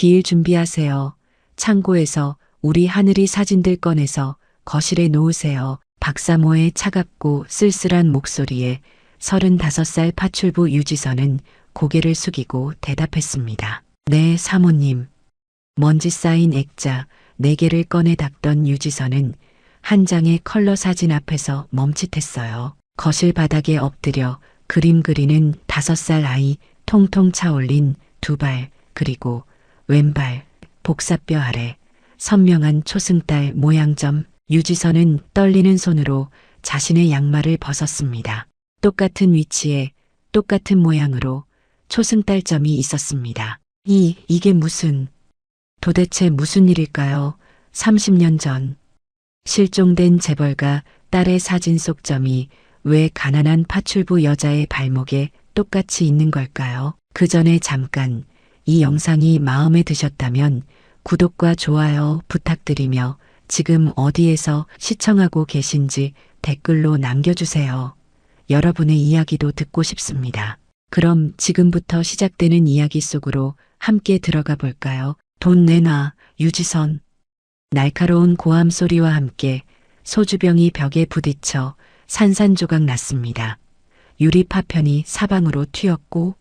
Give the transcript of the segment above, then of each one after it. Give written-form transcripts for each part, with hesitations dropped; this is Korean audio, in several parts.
기일 준비하세요. 창고에서 우리 하늘이 사진들 꺼내서 거실에 놓으세요. 박사모의 차갑고 쓸쓸한 목소리에 35살 파출부 유지선은 고개를 숙이고 대답했습니다. 네, 사모님. 먼지 쌓인 액자 4개를 꺼내 닦던 유지선은 한 장의 컬러 사진 앞에서 멈칫했어요. 거실 바닥에 엎드려 그림 그리는 5살 아이, 통통 차올린 2발, 그리고 왼발, 복사뼈 아래 선명한 초승달 모양점. 유지선은 떨리는 손으로 자신의 양말을 벗었습니다. 똑같은 위치에 똑같은 모양으로 초승달점이 있었습니다. 이게 도대체 무슨 일일까요? 30년 전 실종된 재벌가 딸의 사진 속 점이 왜 가난한 파출부 여자의 발목에 똑같이 있는 걸까요? 그 전에 잠깐 이 영상이 마음에 드셨다면 구독과 좋아요 부탁드리며 지금 어디에서 시청하고 계신지 댓글로 남겨주세요. 여러분의 이야기도 듣고 싶습니다. 그럼 지금부터 시작되는 이야기 속으로 함께 들어가 볼까요? 돈 내놔, 유지선. 날카로운 고함 소리와 함께 소주병이 벽에 부딪혀 산산조각 났습니다. 유리 파편이 사방으로 튀었고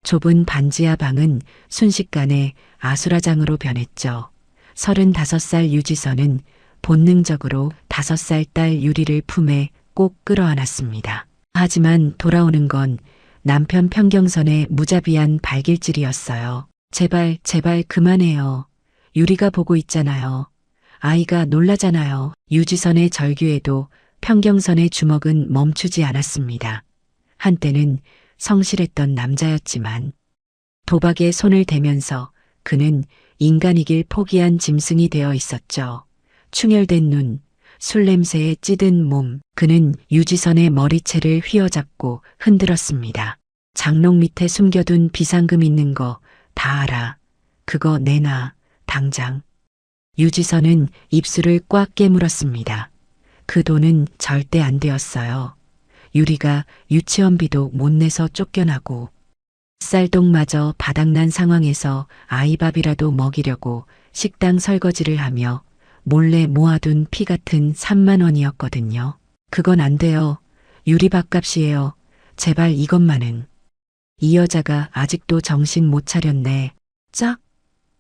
좁은 반지하 방은 순식간에 아수라장으로 변했죠. 35살 유지선은 본능적으로 5살 딸 유리를 품에 꼭 끌어안았습니다. 하지만 돌아오는 건 남편 평경선의 무자비한 발길질이었어요. 제발 그만해요. 유리가 보고 있잖아요. 아이가 놀라잖아요. 유지선의 절규에도 평경선의 주먹은 멈추지 않았습니다. 한때는 성실했던 남자였지만 도박에 손을 대면서 그는 인간이길 포기한 짐승이 되어 있었죠. 충혈된 눈, 술 냄새에 찌든 몸, 그는 유지선의 머리채를 휘어잡고 흔들었습니다. 장롱 밑에 숨겨둔 비상금 있는 거 다 알아. 그거 내놔, 당장. 유지선은 입술을 꽉 깨물었습니다. 그 돈은 절대 안 되었어요. 유리가 유치원비도 못 내서 쫓겨나고 쌀똥마저 바닥난 상황에서 아이밥이라도 먹이려고 식당 설거지를 하며 몰래 모아둔 피 같은 3만 원이었거든요. 그건 안 돼요. 유리 밥값이에요. 제발 이것만은. 이 여자가 아직도 정신 못 차렸네. 짝!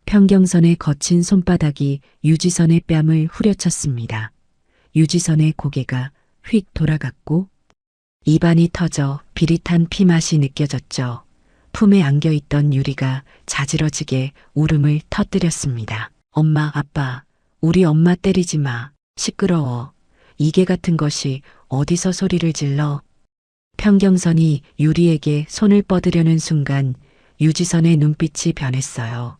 평경선의 거친 손바닥이 유지선의 뺨을 후려쳤습니다. 유지선의 고개가 휙 돌아갔고 입안이 터져 비릿한 피맛이 느껴졌죠. 품에 안겨있던 유리가 자지러지게 울음을 터뜨렸습니다. 엄마, 아빠, 우리 엄마 때리지 마. 시끄러워. 이게 같은 것이 어디서 소리를 질러. 평경선이 유리에게 손을 뻗으려는 순간 유지선의 눈빛이 변했어요.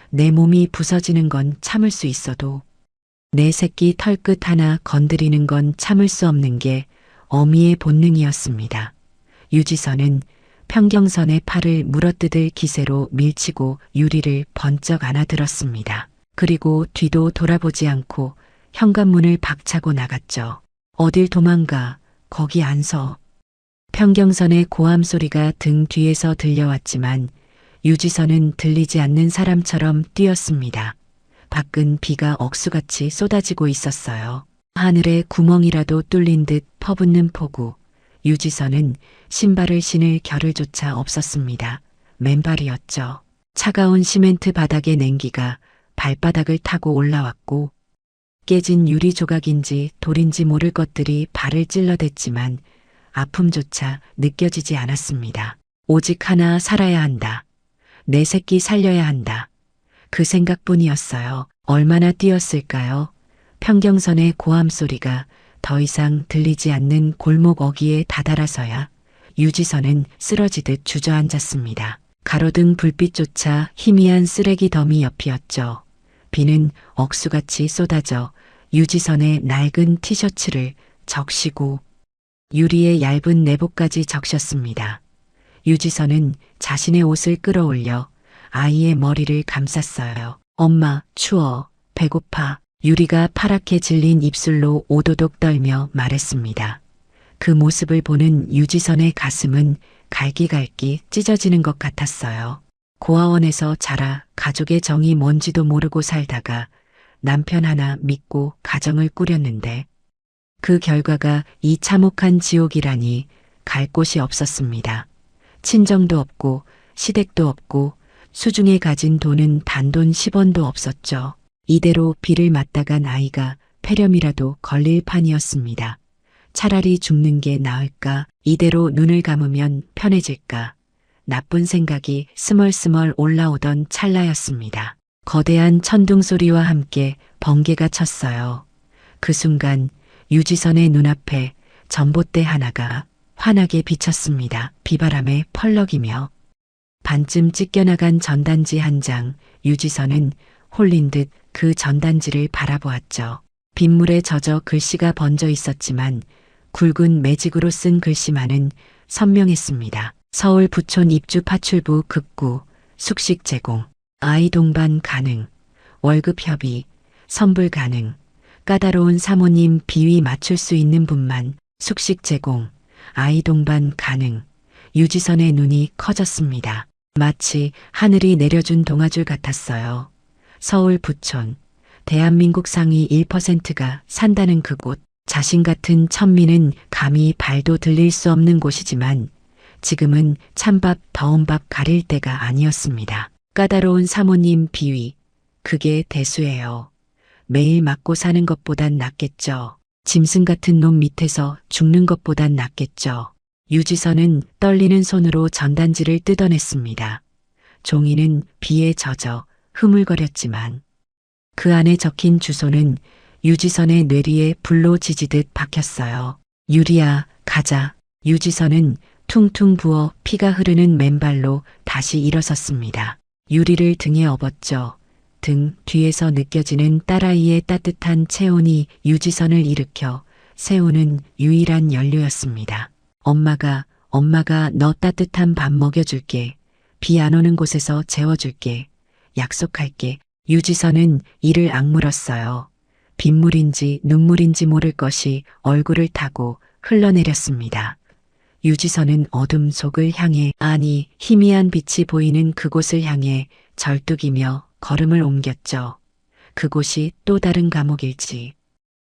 내 몸이 부서지는 건 참을 수 있어도 내 새끼 털끝 하나 건드리는 건 참을 수 없는 게 어미의 본능이었습니다. 유지선은 평경선의 팔을 물어뜯을 기세로 밀치고 유리를 번쩍 안아들었습니다. 그리고 뒤도 돌아보지 않고 현관문을 박차고 나갔죠. 어딜 도망가. 거기 안 서. 평경선의 고함 소리가 등 뒤에서 들려왔지만 유지선은 들리지 않는 사람처럼 뛰었습니다. 밖은 비가 억수같이 쏟아지고 있었어요. 하늘에 구멍이라도 뚫린 듯 퍼붓는 폭우. 유지선은 신발을 신을 겨를조차 없었습니다. 맨발이었죠. 차가운 시멘트 바닥의 냉기가 발바닥을 타고 올라왔고 깨진 유리 조각인지 돌인지 모를 것들이 발을 찔러댔지만 아픔조차 느껴지지 않았습니다. 오직 하나 살아야 한다. 내 새끼 살려야 한다. 그 생각뿐이었어요. 얼마나 뛰었을까요? 평경선의 고함 소리가 더 이상 들리지 않는 골목 어귀에 다다라서야 유지선은 쓰러지듯 주저앉았습니다. 가로등 불빛조차 희미한 쓰레기 더미 옆이었죠. 비는 억수같이 쏟아져 유지선의 낡은 티셔츠를 적시고 유리의 얇은 내복까지 적셨습니다. 유지선은 자신의 옷을 끌어올려 아이의 머리를 감쌌어요. 엄마, 추워, 배고파. 유리가 파랗게 질린 입술로 오도독 떨며 말했습니다. 그 모습을 보는 유지선의 가슴은 갈기갈기 찢어지는 것 같았어요. 고아원에서 자라 가족의 정이 뭔지도 모르고 살다가 남편 하나 믿고 가정을 꾸렸는데 그 결과가 이 참혹한 지옥이라니 갈 곳이 없었습니다. 친정도 없고 시댁도 없고 수중에 가진 돈은 단돈 10원도 없었죠. 이대로 비를 맞다간 아이가 폐렴이라도 걸릴 판이었습니다. 차라리 죽는 게 나을까? 이대로 눈을 감으면 편해질까? 나쁜 생각이 스멀스멀 올라오던 찰나였습니다. 거대한 천둥 소리와 함께 번개가 쳤어요. 그 순간 유지선의 눈앞에 전봇대 하나가 환하게 비쳤습니다. 비바람에 펄럭이며 반쯤 찢겨나간 전단지 한 장, 유지선은 홀린 듯 그 전단지를 바라보았죠. 빗물에 젖어 글씨가 번져 있었지만 굵은 매직으로 쓴 글씨만은 선명했습니다. 서울 부촌 입주 파출부 급구, 숙식 제공, 아이 동반 가능, 월급 협의, 선불 가능, 까다로운 사모님 비위 맞출 수 있는 분만 숙식 제공, 아이 동반 가능. 유지선의 눈이 커졌습니다. 마치 하늘이 내려준 동아줄 같았어요. 서울 부촌, 대한민국 상위 1%가 산다는 그곳. 자신 같은 천민은 감히 발도 들릴 수 없는 곳이지만 지금은 찬밥 더운 밥 가릴 때가 아니었습니다. 까다로운 사모님 비위, 그게 대수예요. 매일 맞고 사는 것보단 낫겠죠. 짐승 같은 놈 밑에서 죽는 것보단 낫겠죠. 유지선은 떨리는 손으로 전단지를 뜯어냈습니다. 종이는 비에 젖어 흐물거렸지만 그 안에 적힌 주소는 유지선의 뇌리에 불로 지지듯 박혔어요. 유리야, 가자. 유지선은 퉁퉁 부어 피가 흐르는 맨발로 다시 일어섰습니다. 유리를 등에 업었죠. 등 뒤에서 느껴지는 딸아이의 따뜻한 체온이 유지선을 일으켜 세우는 유일한 연료였습니다. 엄마가 너 따뜻한 밥 먹여줄게. 비 안 오는 곳에서 재워줄게. 약속할게. 유지선은 이를 악물었어요. 빗물인지 눈물인지 모를 것이 얼굴을 타고 흘러내렸습니다. 유지선은 어둠 속을 향해, 아니 희미한 빛이 보이는 그곳을 향해 절뚝이며 걸음을 옮겼죠. 그곳이 또 다른 감옥일지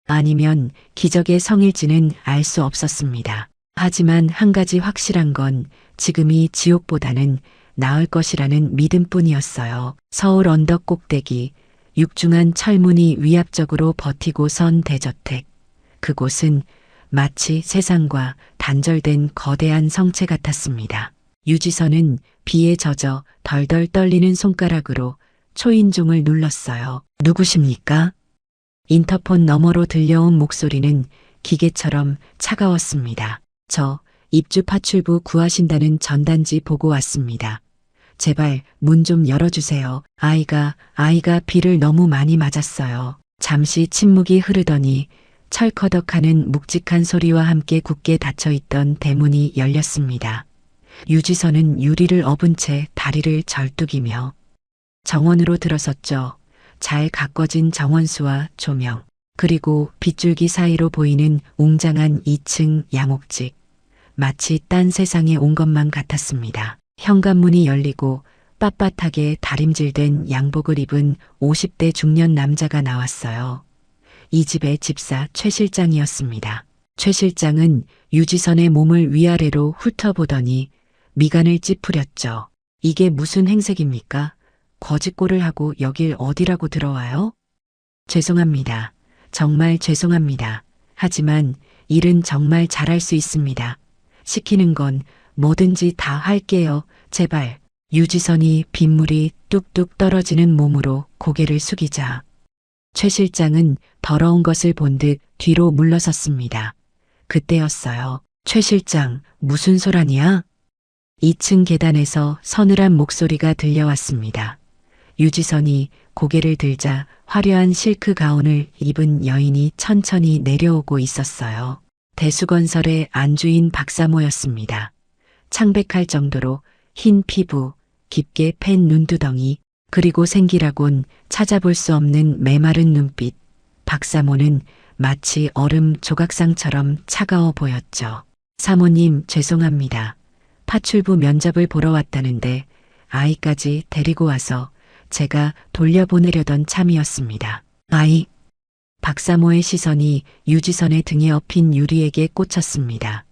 아니면 기적의 성일지는 알 수 없었습니다. 하지만 한 가지 확실한 건 지금이 지옥보다는 나을 것이라는 믿음뿐이었어요. 서울 언덕 꼭대기, 육중한 철문이 위압적으로 버티고 선 대저택. 그곳은 마치 세상과 단절된 거대한 성체 같았습니다. 유지선은 비에 젖어 덜덜 떨리는 손가락으로 초인종을 눌렀어요. 누구십니까? 인터폰 너머로 들려온 목소리는 기계처럼 차가웠습니다. 저 입주 파출부 구하신다는 전단지 보고 왔습니다. 제발 문 좀 열어주세요. 아이가 비를 너무 많이 맞았어요. 잠시 침묵이 흐르더니 철커덕하는 묵직한 소리와 함께 굳게 닫혀있던 대문이 열렸습니다. 유지선은 유리를 업은 채 다리를 절뚝이며 정원으로 들어섰죠. 잘 가꿔진 정원수와 조명, 그리고 빗줄기 사이로 보이는 웅장한 2층 양옥직. 마치 딴 세상에 온 것만 같았습니다. 현관문이 열리고 빳빳하게 다림질된 양복을 입은 50대 중년 남자가 나왔어요. 이 집의 집사 최 실장이었습니다. 최 실장은 유지선의 몸을 위아래로 훑어보더니 미간을 찌푸렸죠. 이게 무슨 행색입니까? 거짓골을 하고 여길 어디라고 들어와요? 죄송합니다. 정말 죄송합니다. 하지만 일은 정말 잘할 수 있습니다. 시키는 건 뭐든지 다 할게요. 제발. 유지선이 빗물이 뚝뚝 떨어지는 몸으로 고개를 숙이자 최 실장은 더러운 것을 본 듯 뒤로 물러섰습니다. 그때였어요. 최 실장, 무슨 소란이야? 2층 계단에서 서늘한 목소리가 들려왔습니다. 유지선이 고개를 들자 화려한 실크 가운을 입은 여인이 천천히 내려오고 있었어요. 대수건설의 안주인 박사모였습니다. 창백할 정도로 흰 피부, 깊게 팬 눈두덩이, 그리고 생기라곤 찾아볼 수 없는 메마른 눈빛. 박사모는 마치 얼음 조각상처럼 차가워 보였죠. 사모님, 죄송합니다. 파출부 면접을 보러 왔다는데 아이까지 데리고 와서 제가 돌려보내려던 참이었습니다. 아이. 박사모의 시선이 유지선의 등에 엎인 유리에게 꽂혔습니다.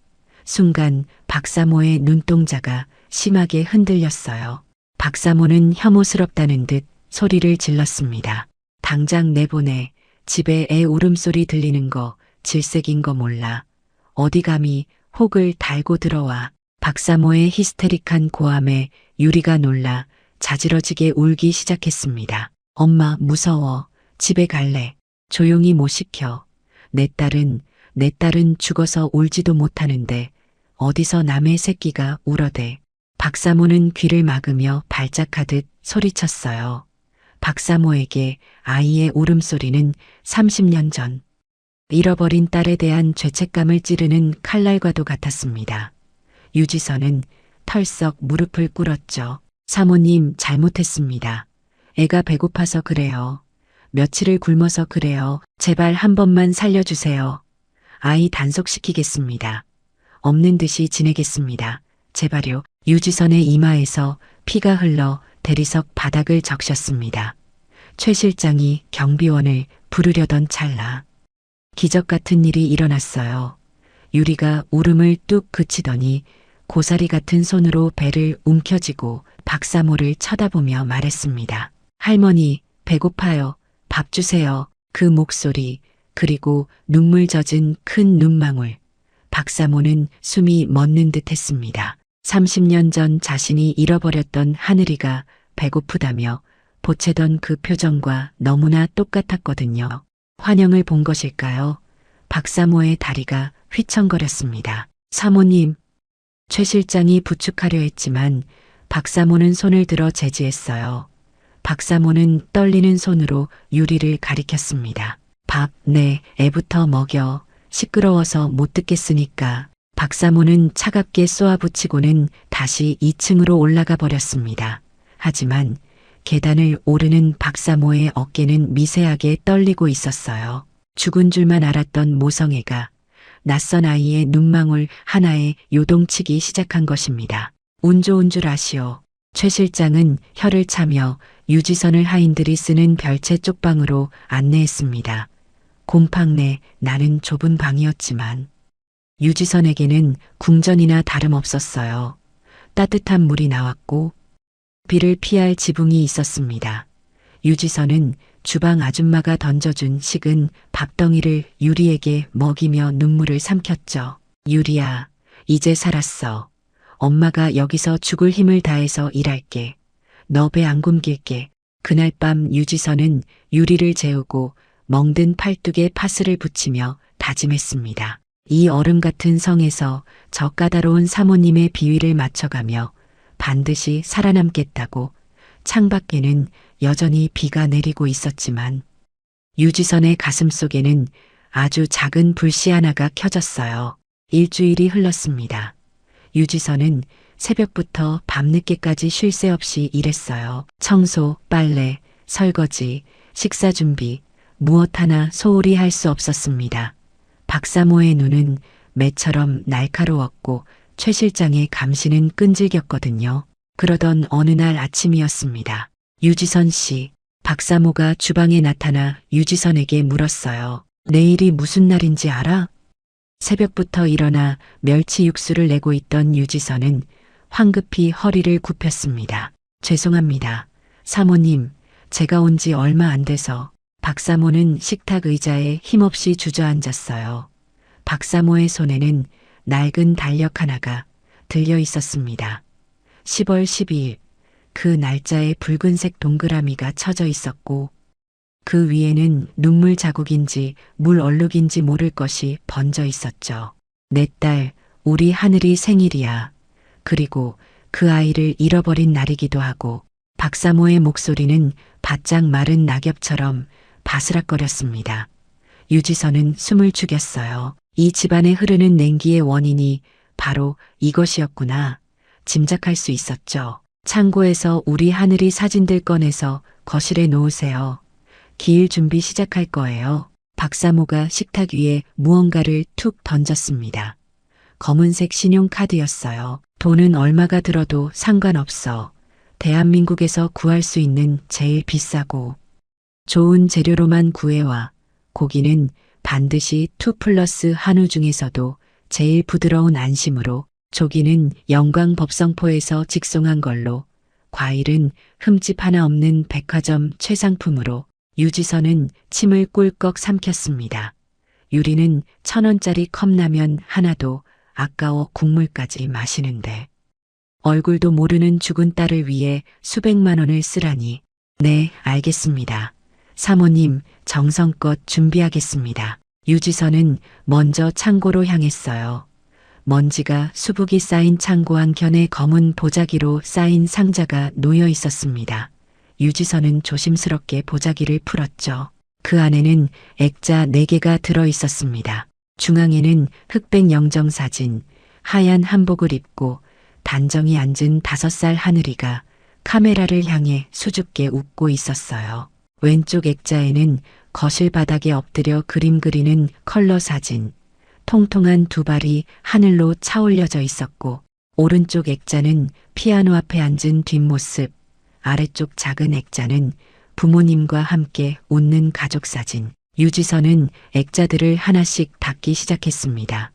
순간 박사모의 눈동자가 심하게 흔들렸어요. 박사모는 혐오스럽다는 듯 소리를 질렀습니다. 당장 내보내. 집에 애 울음소리 들리는 거 질색인 거 몰라. 어디 감히 혹을 달고 들어와. 박사모의 히스테릭한 고함에 유리가 놀라 자지러지게 울기 시작했습니다. 엄마 무서워. 집에 갈래. 조용히 못 시켜. 내 딸은 죽어서 울지도 못하는데 어디서 남의 새끼가 울어대. 박사모는 귀를 막으며 발작하듯 소리쳤어요. 박사모에게 아이의 울음소리는 30년 전 잃어버린 딸에 대한 죄책감을 찌르는 칼날과도 같았습니다. 유지선은 털썩 무릎을 꿇었죠. 사모님 잘못했습니다. 애가 배고파서 그래요. 며칠을 굶어서 그래요. 제발 한 번만 살려주세요. 아이 단속시키겠습니다. 없는 듯이 지내겠습니다. 제발요. 유지선의 이마에서 피가 흘러 대리석 바닥을 적셨습니다. 최 실장이 경비원을 부르려던 찰나 기적 같은 일이 일어났어요. 유리가 울음을 뚝 그치더니 고사리 같은 손으로 배를 움켜쥐고 박사모를 쳐다보며 말했습니다. 할머니, 배고파요. 밥 주세요. 그 목소리, 그리고 눈물 젖은 큰 눈망울. 박사모는 숨이 멎는 듯 했습니다. 30년 전 자신이 잃어버렸던 하늘이가 배고프다며 보채던 그 표정과 너무나 똑같았거든요. 환영을 본 것일까요? 박사모의 다리가 휘청거렸습니다. 사모님. 최 실장이 부축하려 했지만 박사모는 손을 들어 제지했어요. 박사모는 떨리는 손으로 유리를 가리켰습니다. 밥, 네, 애부터 먹여. 시끄러워서 못 듣겠으니까. 박사모는 차갑게 쏘아붙이고는 다시 2층으로 올라가 버렸습니다. 하지만 계단을 오르는 박사모의 어깨는 미세하게 떨리고 있었어요. 죽은 줄만 알았던 모성애가 낯선 아이의 눈망울 하나에 요동치기 시작한 것입니다. 운 좋은 줄 아시오. 최 실장은 혀를 차며 유지선을 하인들이 쓰는 별채 쪽방으로 안내했습니다. 곰팡 내 나는 좁은 방이었지만 유지선에게는 궁전이나 다름없었어요. 따뜻한 물이 나왔고 비를 피할 지붕이 있었습니다. 유지선은 주방 아줌마가 던져준 식은 밥덩이를 유리에게 먹이며 눈물을 삼켰죠. 유리야, 이제 살았어. 엄마가 여기서 죽을 힘을 다해서 일할게. 너 배 안 굶길게. 그날 밤 유지선은 유리를 재우고 멍든 팔뚝에 파스를 붙이며 다짐했습니다. 이 얼음 같은 성에서 저 까다로운 사모님의 비위를 맞춰가며 반드시 살아남겠다고. 창밖에는 여전히 비가 내리고 있었지만 유지선의 가슴 속에는 아주 작은 불씨 하나가 켜졌어요. 일주일이 흘렀습니다. 유지선은 새벽부터 밤늦게까지 쉴 새 없이 일했어요. 청소, 빨래, 설거지, 식사 준비, 무엇 하나 소홀히 할 수 없었습니다. 박사모의 눈은 매처럼 날카로웠고 최 실장의 감시는 끈질겼거든요. 그러던 어느 날 아침이었습니다. 유지선 씨, 박사모가 주방에 나타나 유지선에게 물었어요. 내일이 무슨 날인지 알아? 새벽부터 일어나 멸치 육수를 내고 있던 유지선은 황급히 허리를 굽혔습니다. 죄송합니다. 사모님, 제가 온 지 얼마 안 돼서. 박사모는 식탁 의자에 힘없이 주저앉았어요. 박사모의 손에는 낡은 달력 하나가 들려 있었습니다. 10월 12일, 그 날짜에 붉은색 동그라미가 쳐져 있었고 그 위에는 눈물 자국인지 물 얼룩인지 모를 것이 번져 있었죠. 내 딸, 우리 하늘이 생일이야. 그리고 그 아이를 잃어버린 날이기도 하고. 박사모의 목소리는 바짝 마른 낙엽처럼 바스락거렸습니다. 유지선은 숨을 죽였어요. 이 집안에 흐르는 냉기의 원인이 바로 이것이었구나. 짐작할 수 있었죠. 창고에서 우리 하늘이 사진들 꺼내서 거실에 놓으세요. 기일 준비 시작할 거예요. 박사모가 식탁 위에 무언가를 툭 던졌습니다. 검은색 신용카드였어요. 돈은 얼마가 들어도 상관없어. 대한민국에서 구할 수 있는 제일 비싸고 좋은 재료로만 구해와 고기는 반드시 2+1 한우 중에서도 제일 부드러운 안심으로, 조기는 영광 법성포에서 직송한 걸로, 과일은 흠집 하나 없는 백화점 최상품으로. 유지선은 침을 꿀꺽 삼켰습니다. 유리는 1,000원짜리 컵라면 하나도 아까워 국물까지 마시는데 얼굴도 모르는 죽은 딸을 위해 수백만 원을 쓰라니. 네, 알겠습니다. 사모님, 정성껏 준비하겠습니다. 유지선은 먼저 창고로 향했어요. 먼지가 수북이 쌓인 창고 한켠에 검은 보자기로 쌓인 상자가 놓여 있었습니다. 유지선은 조심스럽게 보자기를 풀었죠. 그 안에는 액자 4개가 들어 있었습니다. 중앙에는 흑백 영정사진, 하얀 한복을 입고 단정히 앉은 5살 하늘이가 카메라를 향해 수줍게 웃고 있었어요. 왼쪽 액자에는 거실 바닥에 엎드려 그림 그리는 컬러 사진, 통통한 두 발이 하늘로 차올려져 있었고, 오른쪽 액자는 피아노 앞에 앉은 뒷모습, 아래쪽 작은 액자는 부모님과 함께 웃는 가족 사진. 유지선은 액자들을 하나씩 닦기 시작했습니다.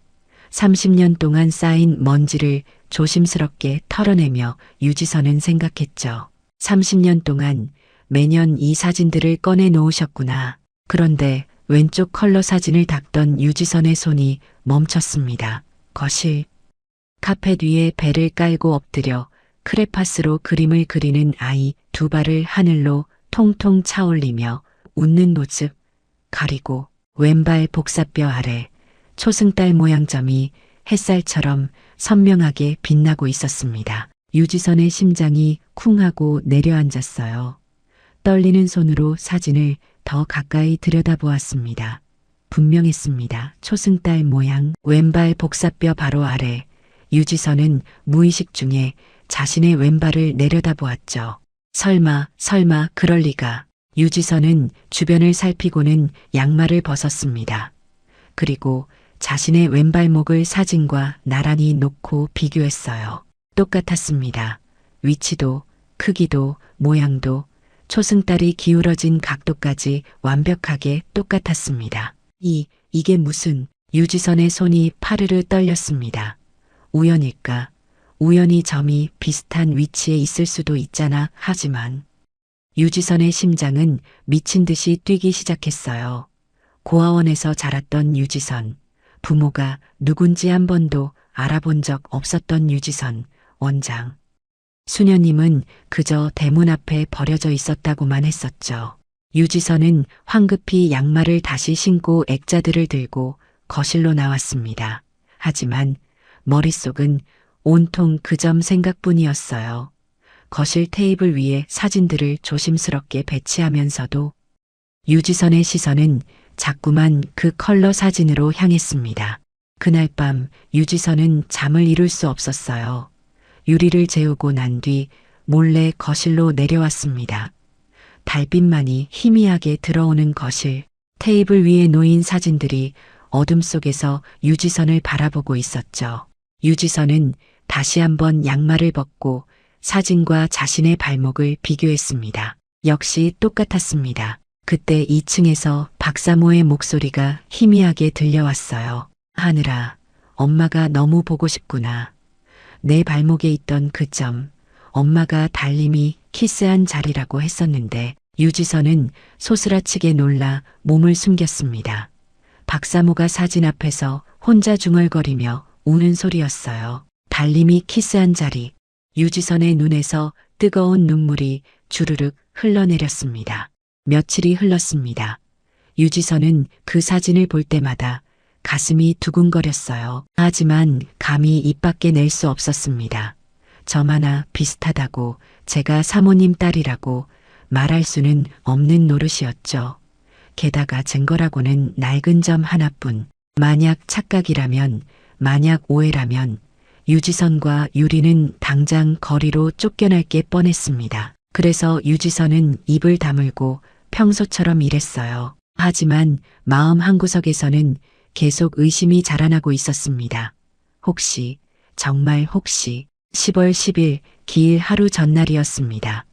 30년 동안 쌓인 먼지를 조심스럽게 털어내며 유지선은 생각했죠. 30년 동안 매년 이 사진들을 꺼내 놓으셨구나. 그런데 왼쪽 컬러 사진을 닦던 유지선의 손이 멈췄습니다. 거실 카펫 위에 배를 깔고 엎드려 크레파스로 그림을 그리는 아이 두 발을 하늘로 통통 차올리며 웃는 모습, 가리고 왼발 복사뼈 아래 초승달 모양 점이 햇살처럼 선명하게 빛나고 있었습니다. 유지선의 심장이 쿵 하고 내려앉았어요. 떨리는 손으로 사진을 더 가까이 들여다보았습니다. 분명했습니다. 초승달 모양, 왼발 복사뼈 바로 아래. 유지선은 무의식 중에 자신의 왼발을 내려다보았죠. 설마 그럴 리가. 유지선은 주변을 살피고는 양말을 벗었습니다. 그리고 자신의 왼발목을 사진과 나란히 놓고 비교했어요. 똑같았습니다. 위치도, 크기도, 모양도, 초승달이 기울어진 각도까지 완벽하게 똑같았습니다. 이게 무슨. 유지선의 손이 파르르 떨렸습니다. 우연일까? 우연히 점이 비슷한 위치에 있을 수도 있잖아. 하지만 유지선의 심장은 미친 듯이 뛰기 시작했어요. 고아원에서 자랐던 유지선, 부모가 누군지 한 번도 알아본 적 없었던 유지선, 원장. 수녀님은 그저 대문 앞에 버려져 있었다고만 했었죠. 유지선은 황급히 양말을 다시 신고 액자들을 들고 거실로 나왔습니다. 하지만 머릿속은 온통 그 점 생각뿐이었어요. 거실 테이블 위에 사진들을 조심스럽게 배치하면서도 유지선의 시선은 자꾸만 그 컬러 사진으로 향했습니다. 그날 밤 유지선은 잠을 이룰 수 없었어요. 유리를 재우고 난 뒤 몰래 거실로 내려왔습니다. 달빛만이 희미하게 들어오는 거실, 테이블 위에 놓인 사진들이 어둠 속에서 유지선을 바라보고 있었죠. 유지선은 다시 한번 양말을 벗고 사진과 자신의 발목을 비교했습니다. 역시 똑같았습니다. 그때 2층에서 박사모의 목소리가 희미하게 들려왔어요. 하늘아, 엄마가 너무 보고 싶구나. 내 발목에 있던 그 점, 엄마가 달님이 키스한 자리라고 했었는데. 유지선은 소스라치게 놀라 몸을 숨겼습니다. 박사모가 사진 앞에서 혼자 중얼거리며 우는 소리였어요. 달님이 키스한 자리. 유지선의 눈에서 뜨거운 눈물이 주르륵 흘러내렸습니다. 며칠이 흘렀습니다. 유지선은 그 사진을 볼 때마다 가슴이 두근거렸어요. 하지만 감히 입 밖에 낼 수 없었습니다. 점 하나 비슷하다고, 제가 사모님 딸이라고 말할 수는 없는 노릇이었죠. 게다가 증거라고는 낡은 점 하나뿐. 만약 착각이라면, 만약 오해라면 유지선과 유리는 당장 거리로 쫓겨날 게 뻔했습니다. 그래서 유지선은 입을 다물고 평소처럼 일했어요. 하지만 마음 한구석에서는 계속 의심이 자라나고 있었습니다. 혹시, 정말 혹시 10월 10일 기일 하루 전날이었습니다.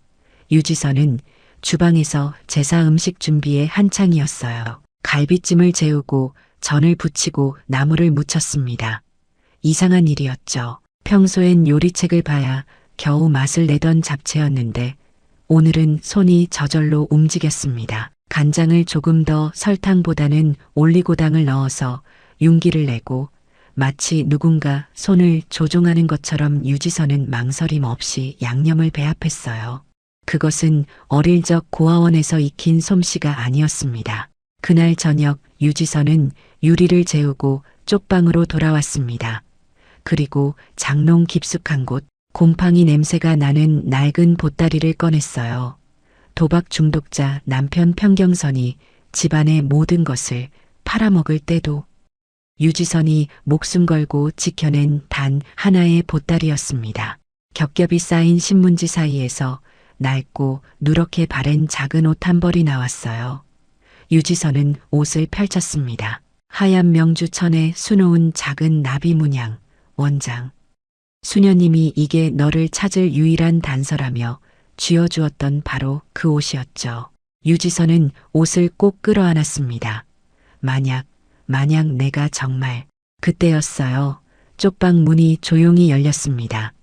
유지선은 주방에서 제사 음식 준비에 한창이었어요. 갈비찜을 재우고 전을 부치고 나물을 무쳤습니다. 이상한 일이었죠. 평소엔 요리책을 봐야 겨우 맛을 내던 잡채였는데 오늘은 손이 저절로 움직였습니다. 간장을 조금 더 설탕보다는 올리고당을 넣어서 윤기를 내고 마치 누군가 손을 조종하는 것처럼 유지선은 망설임 없이 양념을 배합했어요. 그것은 어릴 적 고아원에서 익힌 솜씨가 아니었습니다. 그날 저녁 유지선은 유리를 재우고 쪽방으로 돌아왔습니다. 그리고 장롱 깊숙한 곳 곰팡이 냄새가 나는 낡은 보따리를 꺼냈어요. 도박 중독자 남편 평경선이 집안의 모든 것을 팔아먹을 때도 유지선이 목숨 걸고 지켜낸 단 하나의 보따리였습니다. 겹겹이 쌓인 신문지 사이에서 낡고 누렇게 바랜 작은 옷 한 벌이 나왔어요. 유지선은 옷을 펼쳤습니다. 하얀 명주천에 수놓은 작은 나비 문양, 원장. 수녀님이 이게 너를 찾을 유일한 단서라며 쥐어주었던 바로 그 옷이었죠. 유지선은 옷을 꼭 끌어안았습니다. 만약 내가 정말 그때였어요. 쪽방 문이 조용히 열렸습니다.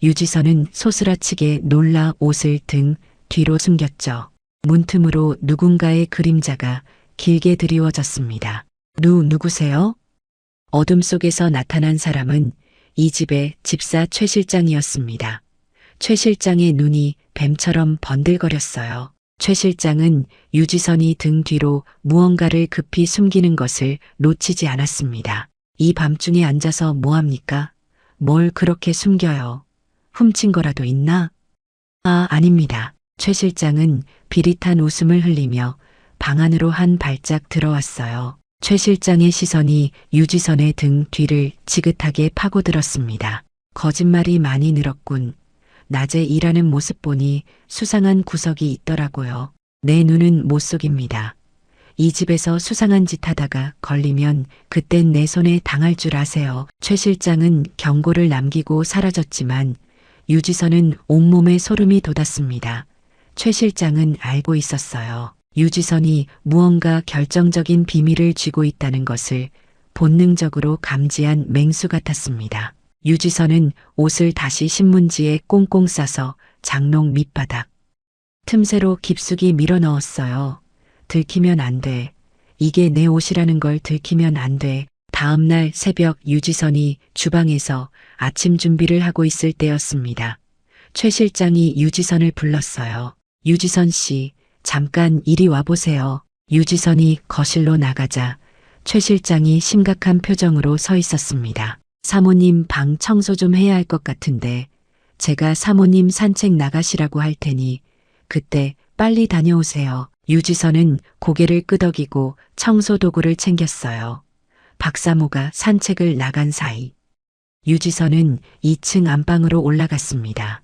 유지선은 소스라치게 놀라 옷을 등 뒤로 숨겼죠. 문틈으로 누군가의 그림자가 길게 드리워졌습니다. 누구세요? 어둠 속에서 나타난 사람은 이 집의 집사 최 실장이었습니다. 최 실장의 눈이 뱀처럼 번들거렸어요. 최 실장은 유지선이 등 뒤로 무언가를 급히 숨기는 것을 놓치지 않았습니다. 이 밤중에 앉아서 뭐합니까? 뭘 그렇게 숨겨요? 훔친 거라도 있나? 아닙니다. 최 실장은 비릿한 웃음을 흘리며 방 안으로 한 발짝 들어왔어요. 최 실장의 시선이 유지선의 등 뒤를 지긋하게 파고들었습니다. 거짓말이 많이 늘었군. 낮에 일하는 모습 보니 수상한 구석이 있더라고요. 내 눈은 못 속입니다. 이 집에서 수상한 짓 하다가 걸리면 그땐 내 손에 당할 줄 아세요. 최 실장은 경고를 남기고 사라졌지만 유지선은 온몸에 소름이 돋았습니다. 최 실장은 알고 있었어요. 유지선이 무언가 결정적인 비밀을 쥐고 있다는 것을 본능적으로 감지한 맹수 같았습니다. 유지선은 옷을 다시 신문지에 꽁꽁 싸서 장롱 밑바닥 틈새로 깊숙이 밀어 넣었어요. 들키면 안 돼. 이게 내 옷이라는 걸 들키면 안 돼. 다음 날 새벽 유지선이 주방에서 아침 준비를 하고 있을 때였습니다. 최 실장이 유지선을 불렀어요. 유지선 씨, 잠깐 이리 와보세요. 유지선이 거실로 나가자 최 실장이 심각한 표정으로 서 있었습니다. 사모님 방 청소 좀 해야 할 것 같은데 제가 사모님 산책 나가시라고 할 테니 그때 빨리 다녀오세요. 유지선은 고개를 끄덕이고 청소 도구를 챙겼어요. 박사모가 산책을 나간 사이 유지선은 2층 안방으로 올라갔습니다.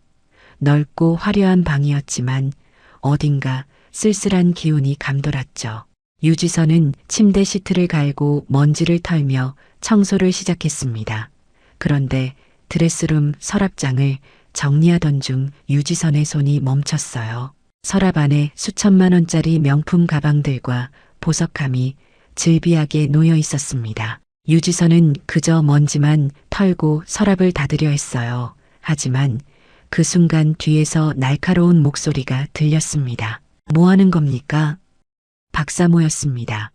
넓고 화려한 방이었지만 어딘가 쓸쓸한 기운이 감돌았죠. 유지선은 침대 시트를 갈고 먼지를 털며 청소를 시작했습니다. 그런데 드레스룸 서랍장을 정리하던 중 유지선의 손이 멈췄어요. 서랍 안에 수천만 원짜리 명품 가방들과 보석함이 질비하게 놓여 있었습니다. 유지선은 그저 먼지만 털고 서랍을 닫으려 했어요. 하지만 그 순간 뒤에서 날카로운 목소리가 들렸습니다. 뭐 하는 겁니까? 박사모였습니다.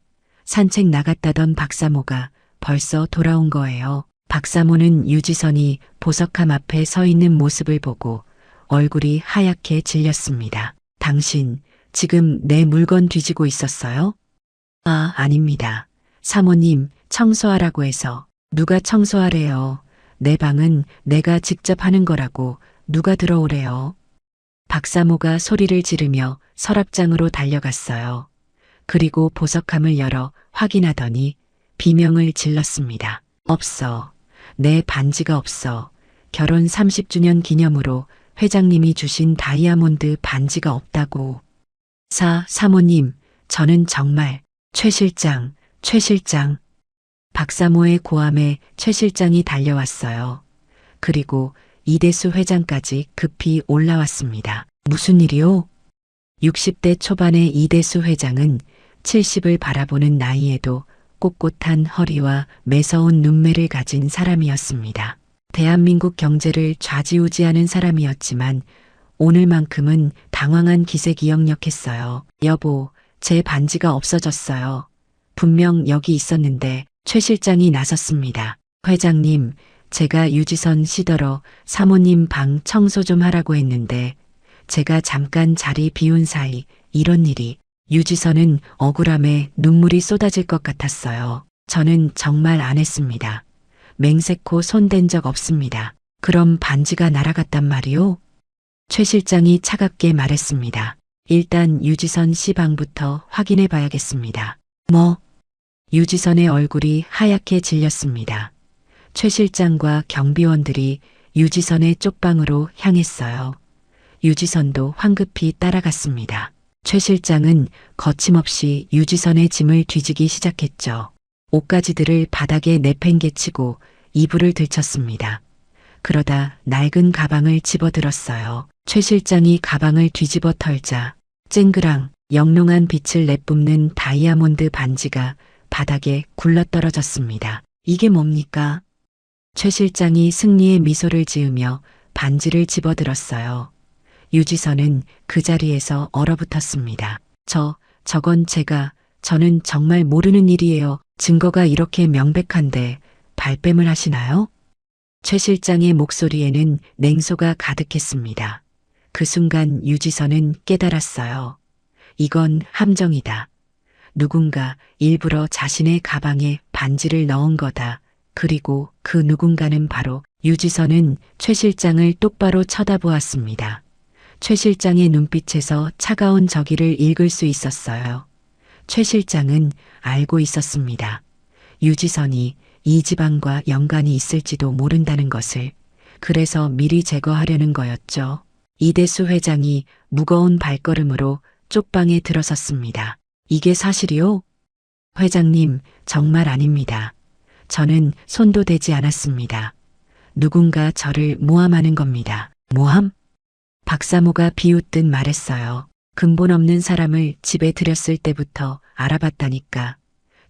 산책 나갔다던 박사모가 벌써 돌아온 거예요. 박사모는 유지선이 보석함 앞에 서 있는 모습을 보고 얼굴이 하얗게 질렸습니다. 당신 지금 내 물건 뒤지고 있었어요? 아닙니다. 사모님 청소하라고 해서. 누가 청소하래요? 내 방은 내가 직접 하는 거라고 누가 들어오래요? 박사모가 소리를 지르며 서랍장으로 달려갔어요. 그리고 보석함을 열어 확인하더니 비명을 질렀습니다. 없어. 내 반지가 없어. 결혼 30주년 기념으로 회장님이 주신 다이아몬드 반지가 없다고. 사모님, 저는 정말 최 실장. 박사모의 고함에 최 실장이 달려왔어요. 그리고 이대수 회장까지 급히 올라왔습니다. 무슨 일이요? 60대 초반의 이대수 회장은 70을 바라보는 나이에도 꼿꼿한 허리와 매서운 눈매를 가진 사람이었습니다. 대한민국 경제를 좌지우지하는 사람이었지만 오늘만큼은 당황한 기색이 역력했어요. 여보, 제 반지가 없어졌어요. 분명 여기 있었는데. 최 실장이 나섰습니다. 회장님, 제가 유지선 시더러 사모님 방 청소 좀 하라고 했는데 제가 잠깐 자리 비운 사이 이런 일이. 유지선은 억울함에 눈물이 쏟아질 것 같았어요. 저는 정말 안 했습니다. 맹세코 손댄 적 없습니다. 그럼 반지가 날아갔단 말이오? 최 실장이 차갑게 말했습니다. 일단 유지선 씨 방부터 확인해 봐야겠습니다. 뭐? 유지선의 얼굴이 하얗게 질렸습니다. 최 실장과 경비원들이 유지선의 쪽방으로 향했어요. 유지선도 황급히 따라갔습니다. 최 실장은 거침없이 유지선의 짐을 뒤지기 시작했죠. 옷가지들을 바닥에 내팽개치고 이불을 들쳤습니다. 그러다 낡은 가방을 집어들었어요. 최 실장이 가방을 뒤집어 털자 쨍그랑 영롱한 빛을 내뿜는 다이아몬드 반지가 바닥에 굴러떨어졌습니다. 이게 뭡니까? 최 실장이 승리의 미소를 지으며 반지를 집어들었어요. 유지선은 그 자리에서 얼어붙었습니다. 저건 저는 정말 모르는 일이에요. 증거가 이렇게 명백한데 발뺌을 하시나요? 최 실장의 목소리에는 냉소가 가득했습니다. 그 순간 유지선은 깨달았어요. 이건 함정이다. 누군가 일부러 자신의 가방에 반지를 넣은 거다. 그리고 그 누군가는 바로. 유지선은 최 실장을 똑바로 쳐다보았습니다. 최 실장의 눈빛에서 차가운 적의를 읽을 수 있었어요. 최 실장은 알고 있었습니다. 유지선이 이 집안과 연관이 있을지도 모른다는 것을. 그래서 미리 제거하려는 거였죠. 이대수 회장이 무거운 발걸음으로 쪽방에 들어섰습니다. 이게 사실이요? 회장님, 정말 아닙니다. 저는 손도 대지 않았습니다. 누군가 저를 모함하는 겁니다. 모함? 박사모가 비웃듯 말했어요. 근본 없는 사람을 집에 들였을 때부터 알아봤다니까.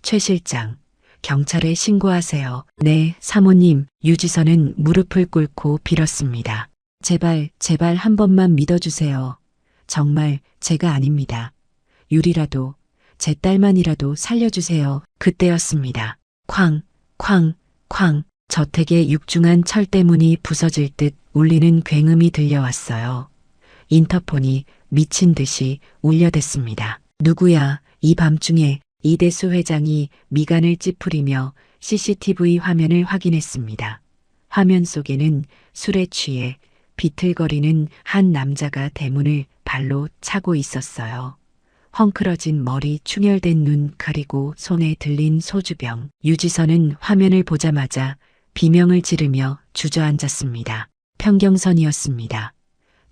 최 실장, 경찰에 신고하세요. 네, 사모님. 유지선은 무릎을 꿇고 빌었습니다. 제발 한 번만 믿어주세요. 정말 제가 아닙니다. 유리라도, 제 딸만이라도 살려주세요. 그때였습니다. 쾅, 쾅, 쾅. 저택의 육중한 철대문이 부서질 듯 울리는 굉음이 들려왔어요. 인터폰이 미친 듯이 울려댔습니다. 누구야? 이 밤중에. 이대수 회장이 미간을 찌푸리며 CCTV 화면을 확인했습니다. 화면 속에는 술에 취해 비틀거리는 한 남자가 대문을 발로 차고 있었어요. 헝클어진 머리, 충혈된 눈, 그리고 손에 들린 소주병. 유지선은 화면을 보자마자 비명을 지르며 주저앉았습니다. 평경선이었습니다.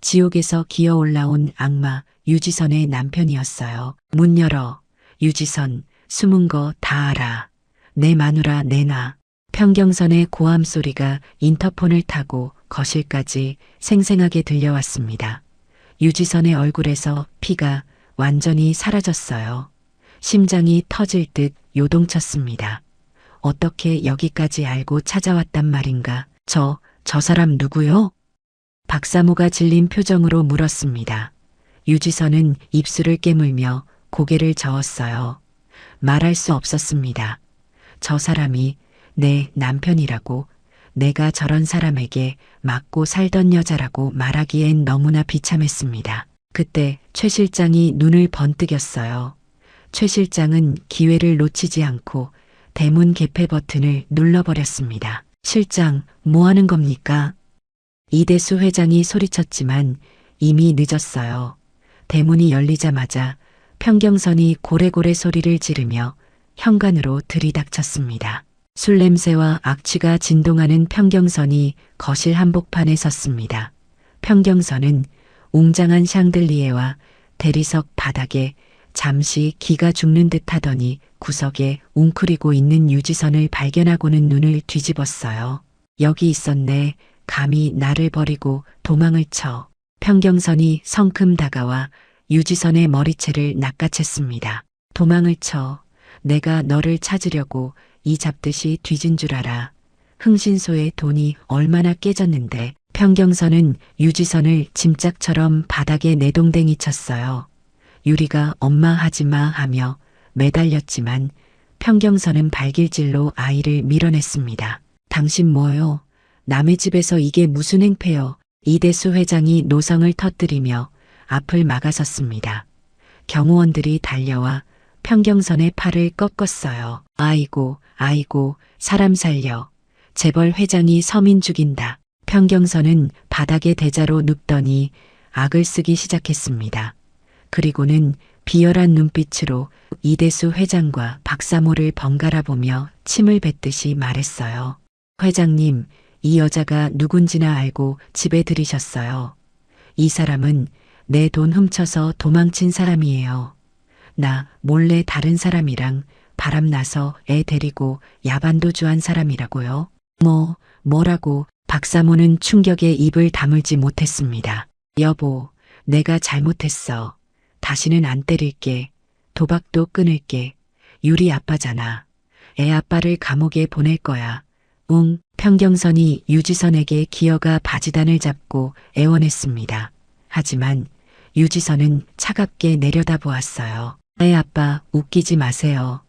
지옥에서 기어 올라온 악마 유지선의 남편이었어요. 문 열어. 유지선, 숨은 거 다 알아. 내 마누라 내놔. 평경선의 고함 소리가 인터폰을 타고 거실까지 생생하게 들려왔습니다. 유지선의 얼굴에서 피가 완전히 사라졌어요. 심장이 터질 듯 요동쳤습니다. 어떻게 여기까지 알고 찾아왔단 말인가? 저 사람 누구요? 박사모가 질린 표정으로 물었습니다. 유지선은 입술을 깨물며 고개를 저었어요. 말할 수 없었습니다. 저 사람이 내 남편이라고, 내가 저런 사람에게 맞고 살던 여자라고 말하기엔 너무나 비참했습니다. 그때 최 실장이 눈을 번뜩였어요. 최 실장은 기회를 놓치지 않고 대문 개폐 버튼을 눌러버렸습니다. 실장, 뭐 하는 겁니까? 이대수 회장이 소리쳤지만 이미 늦었어요. 대문이 열리자마자 평경선이 고래고래 소리를 지르며 현관으로 들이닥쳤습니다. 술 냄새와 악취가 진동하는 평경선이 거실 한복판에 섰습니다. 평경선은 웅장한 샹들리에와 대리석 바닥에 잠시 기가 죽는 듯 하더니 구석에 웅크리고 있는 유지선을 발견하고는 눈을 뒤집었어요. 여기 있었네. 감히 나를 버리고 도망을 쳐. 평경선이 성큼 다가와 유지선의 머리채를 낚아챘습니다. 도망을 쳐. 내가 너를 찾으려고 이 잡듯이 뒤진 줄 알아. 흥신소의 돈이 얼마나 깨졌는데. 평경선은 유지선을 짐짝처럼 바닥에 내동댕이 쳤어요. 유리가 엄마 하지마 하며 매달렸지만 평경선은 발길질로 아이를 밀어냈습니다. 당신 뭐요? 남의 집에서 이게 무슨 행패요? 이대수 회장이 노성을 터뜨리며 앞을 막아섰습니다. 경호원들이 달려와 평경선의 팔을 꺾었어요. 아이고, 아이고, 사람 살려. 재벌 회장이 서민 죽인다. 평경선은 바닥에 대자로 눕더니 악을 쓰기 시작했습니다. 그리고는 비열한 눈빛으로 이대수 회장과 박사모를 번갈아 보며 침을 뱉듯이 말했어요. 회장님, 이 여자가 누군지나 알고 집에 들이셨어요. 이 사람은 내 돈 훔쳐서 도망친 사람이에요. 나 몰래 다른 사람이랑 바람나서 애 데리고 야반도주한 사람이라고요. 뭐라고? 박사모는 충격에 입을 다물지 못했습니다. 여보, 내가 잘못했어. 다시는 안 때릴게. 도박도 끊을게. 유리 아빠잖아. 애 아빠를 감옥에 보낼 거야. 응. 평경선이 유지선에게 기어가 바지단을 잡고 애원했습니다. 하지만 유지선은 차갑게 내려다보았어요. 애 아빠, 웃기지 마세요.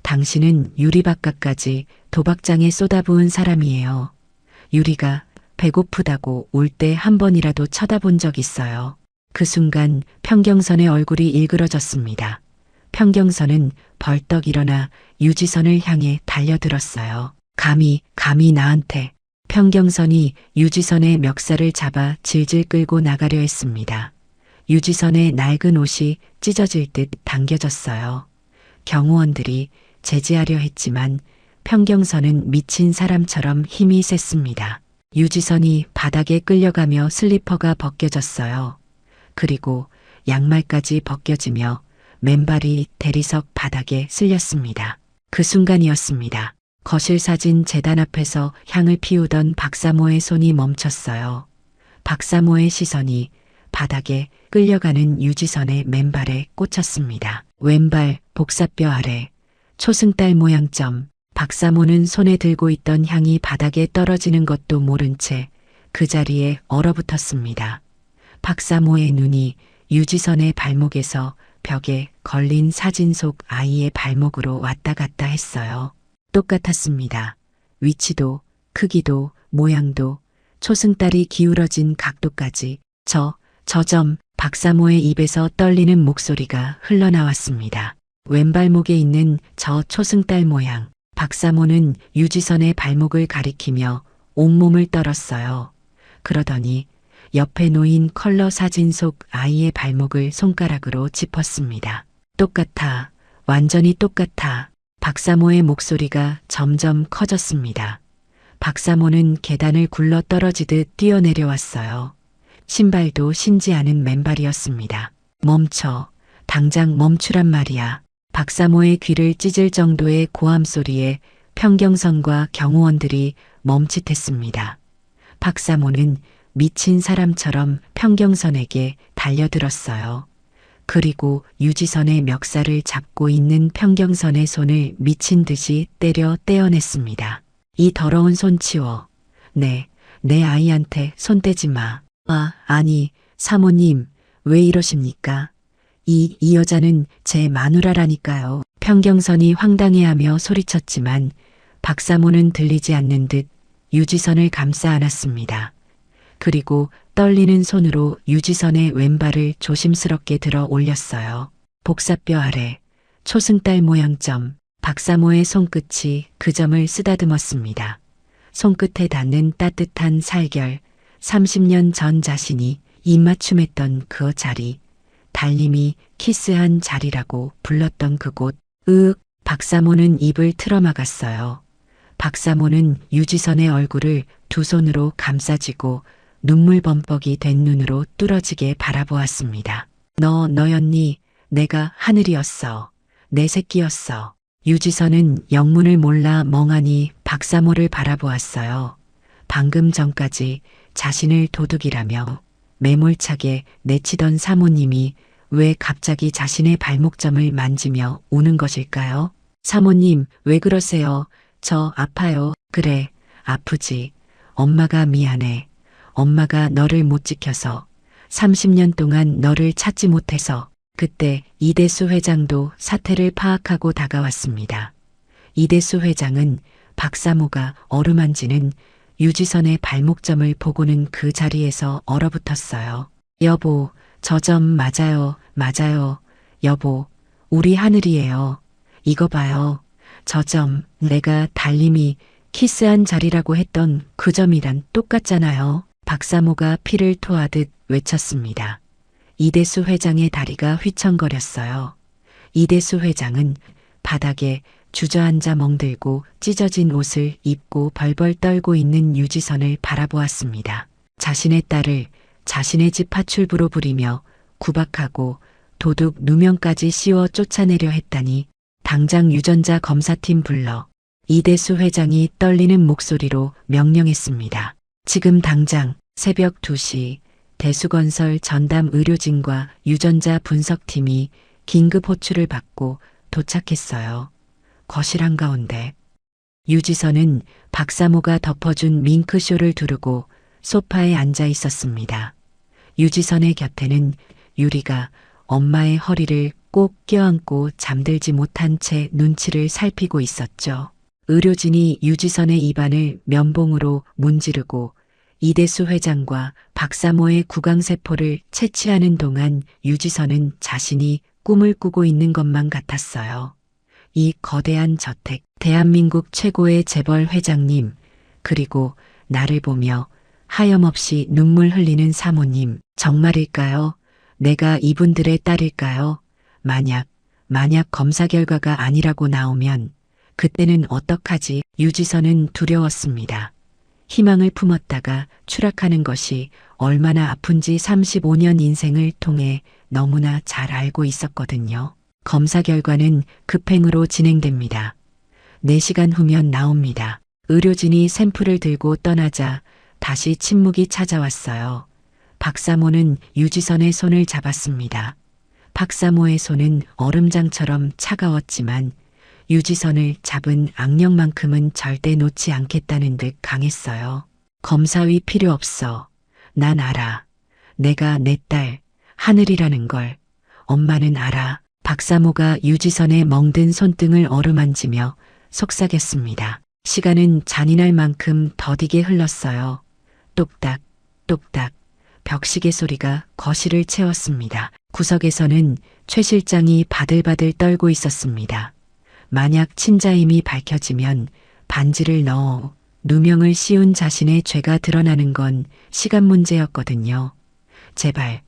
당신은 유리 바깥까지 도박장에 쏟아부은 사람이에요. 유리가 배고프다고 올 때 한 번이라도 쳐다본 적 있어요. 그 순간 평경선의 얼굴이 일그러졌습니다. 평경선은 벌떡 일어나 유지선을 향해 달려들었어요. 감히 나한테. 평경선이 유지선의 멱살을 잡아 질질 끌고 나가려 했습니다. 유지선의 낡은 옷이 찢어질 듯 당겨졌어요. 경호원들이 제지하려 했지만 평경선은 미친 사람처럼 힘이 셌습니다. 유지선이 바닥에 끌려가며 슬리퍼가 벗겨졌어요. 그리고 양말까지 벗겨지며 맨발이 대리석 바닥에 쓸렸습니다. 그 순간이었습니다. 거실 사진 재단 앞에서 향을 피우던 박사모의 손이 멈췄어요. 박사모의 시선이 바닥에 끌려가는 유지선의 맨발에 꽂혔습니다. 왼발 복사뼈 아래 초승달 모양점. 박사모는 손에 들고 있던 향이 바닥에 떨어지는 것도 모른 채 그 자리에 얼어붙었습니다. 박사모의 눈이 유지선의 발목에서 벽에 걸린 사진 속 아이의 발목으로 왔다 갔다 했어요. 똑같았습니다. 위치도, 크기도, 모양도, 초승달이 기울어진 각도까지. 저 점. 박사모의 입에서 떨리는 목소리가 흘러나왔습니다. 왼발목에 있는 저 초승달 모양. 박사모는 유지선의 발목을 가리키며 온몸을 떨었어요. 그러더니 옆에 놓인 컬러 사진 속 아이의 발목을 손가락으로 짚었습니다. 똑같아. 완전히 똑같아. 박사모의 목소리가 점점 커졌습니다. 박사모는 계단을 굴러 떨어지듯 뛰어내려왔어요. 신발도 신지 않은 맨발이었습니다. 멈춰. 당장 멈추란 말이야. 박사모의 귀를 찢을 정도의 고함 소리에 평경선과 경호원들이 멈칫했습니다. 박사모는 미친 사람처럼 평경선에게 달려들었어요. 그리고 유지선의 멱살을 잡고 있는 평경선의 손을 미친 듯이 때려 떼어냈습니다. 이 더러운 손 치워. 내 아이한테 손 떼지 마. 아니, 사모님, 왜 이러십니까? 이 여자는 제 마누라라니까요. 평경선이 황당해하며 소리쳤지만 박사모는 들리지 않는 듯 유지선을 감싸 안았습니다. 그리고 떨리는 손으로 유지선의 왼발을 조심스럽게 들어 올렸어요. 복사뼈 아래 초승달 모양점. 박사모의 손끝이 그 점을 쓰다듬었습니다. 손끝에 닿는 따뜻한 살결. 30년 전 자신이 입맞춤했던 그 자리. 달님이 키스한 자리라고 불렀던 그곳. 박사모는 입을 틀어막았어요. 박사모는 유지선의 얼굴을 두 손으로 감싸쥐고 눈물 범벅이 된 눈으로 뚫어지게 바라보았습니다. 너였니? 내가 하늘이었어. 내 새끼였어. 유지선은 영문을 몰라 멍하니 박사모를 바라보았어요. 방금 전까지 자신을 도둑이라며 매몰차게 내치던 사모님이 왜 갑자기 자신의 발목점을 만지며 우는 것일까요? 사모님, 왜 그러세요? 저 아파요. 그래, 아프지. 엄마가 미안해. 엄마가 너를 못 지켜서 30년 동안 너를 찾지 못해서. 그때 이대수 회장도 사태를 파악하고 다가왔습니다. 이대수 회장은 박사모가 어루만지는 유지선의 발목점을 보고는 그 자리에서 얼어붙었어요. 여보, 저 점 맞아요. 맞아요. 여보, 우리 하늘이에요. 이거 봐요. 저 점, 내가 달님이 키스한 자리라고 했던 그 점이란 똑같잖아요. 박사모가 피를 토하듯 외쳤습니다. 이대수 회장의 다리가 휘청거렸어요. 이대수 회장은 바닥에 주저앉아 멍들고 찢어진 옷을 입고 벌벌 떨고 있는 유지선을 바라보았습니다. 자신의 딸을 자신의 집 파출부로 부리며 구박하고 도둑 누명까지 씌워 쫓아내려 했다니 당장 유전자 검사팀 불러. 이대수 회장이 떨리는 목소리로 명령했습니다. 지금 당장 새벽 2시 대수건설 전담 의료진과 유전자 분석팀이 긴급 호출을 받고 도착했어요. 거실 한가운데 유지선은 박사모가 덮어준 밍크쇼를 두르고 소파에 앉아 있었습니다. 유지선의 곁에는 유리가 엄마의 허리를 꼭 껴안고 잠들지 못한 채 눈치를 살피고 있었죠. 의료진이 유지선의 입안을 면봉으로 문지르고 이대수 회장과 박사모의 구강세포를 채취하는 동안 유지선은 자신이 꿈을 꾸고 있는 것만 같았어요. 이 거대한 저택, 대한민국 최고의 재벌 회장님, 그리고 나를 보며 하염없이 눈물 흘리는 사모님, 정말일까요? 내가 이분들의 딸일까요? 만약 검사 결과가 아니라고 나오면 그때는 어떡하지? 유지선은 두려웠습니다. 희망을 품었다가 추락하는 것이 얼마나 아픈지 35년 인생을 통해 너무나 잘 알고 있었거든요. 검사 결과는 급행으로 진행됩니다. 4시간 후면 나옵니다. 의료진이 샘플을 들고 떠나자 다시 침묵이 찾아왔어요. 박사모는 유지선의 손을 잡았습니다. 박사모의 손은 얼음장처럼 차가웠지만 유지선을 잡은 악령만큼은 절대 놓지 않겠다는 듯 강했어요. 검사위 필요 없어. 난 알아. 내가 내 딸, 하늘이라는 걸. 엄마는 알아. 박사모가 유지선의 멍든 손등을 어루만지며 속삭였습니다. 시간은 잔인할 만큼 더디게 흘렀어요. 똑딱, 똑딱. 벽시계 소리가 거실을 채웠습니다. 구석에서는 최 실장이 바들바들 떨고 있었습니다. 만약 친자임이 밝혀지면 반지를 넣어 누명을 씌운 자신의 죄가 드러나는 건 시간 문제였거든요. 제발,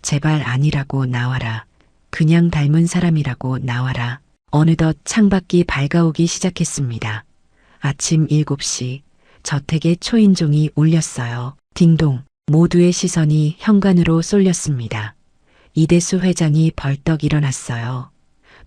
제발 아니라고 나와라. 그냥 닮은 사람이라고 나와라. 어느덧 창밖이 밝아오기 시작했습니다. 아침 7시 저택의 초인종이 울렸어요. 딩동. 모두의 시선이 현관으로 쏠렸습니다. 이대수 회장이 벌떡 일어났어요.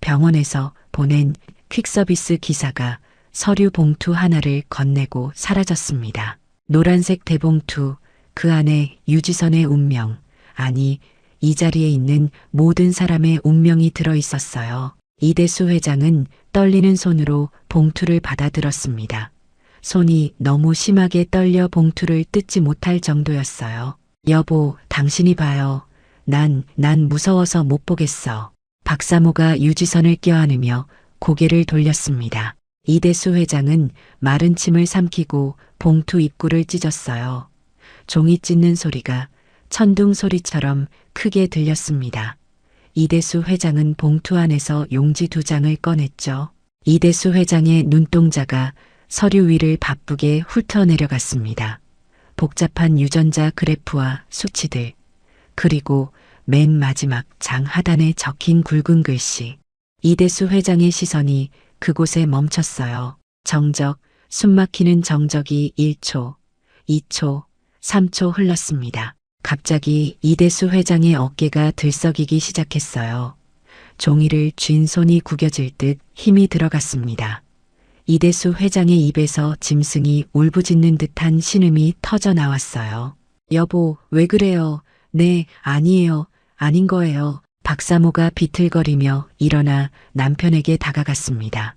병원에서 보낸 퀵서비스 기사가 서류 봉투 하나를 건네고 사라졌습니다. 노란색 대봉투, 그 안에 유지선의 운명, 아니 이 자리에 있는 모든 사람의 운명이 들어 있었어요. 이대수 회장은 떨리는 손으로 봉투를 받아들었습니다. 손이 너무 심하게 떨려 봉투를 뜯지 못할 정도였어요. 여보, 당신이 봐요. 난 무서워서 못 보겠어. 박사모가 유지선을 껴안으며 고개를 돌렸습니다. 이대수 회장은 마른 침을 삼키고 봉투 입구를 찢었어요. 종이 찢는 소리가 천둥 소리처럼 크게 들렸습니다. 이대수 회장은 봉투 안에서 용지 2장을 꺼냈죠. 이대수 회장의 눈동자가 서류 위를 바쁘게 훑어내려갔습니다. 복잡한 유전자 그래프와 수치들, 그리고 맨 마지막 장 하단에 적힌 굵은 글씨. 이대수 회장의 시선이 그곳에 멈췄어요. 정적, 숨막히는 정적이 1초, 2초, 3초 흘렀습니다. 갑자기 이대수 회장의 어깨가 들썩이기 시작했어요. 종이를 쥔 손이 구겨질 듯 힘이 들어갔습니다. 이대수 회장의 입에서 짐승이 울부짖는 듯한 신음이 터져 나왔어요. 여보, 왜 그래요? 네, 아니에요. 아닌 거예요. 박사모가 비틀거리며 일어나 남편에게 다가갔습니다.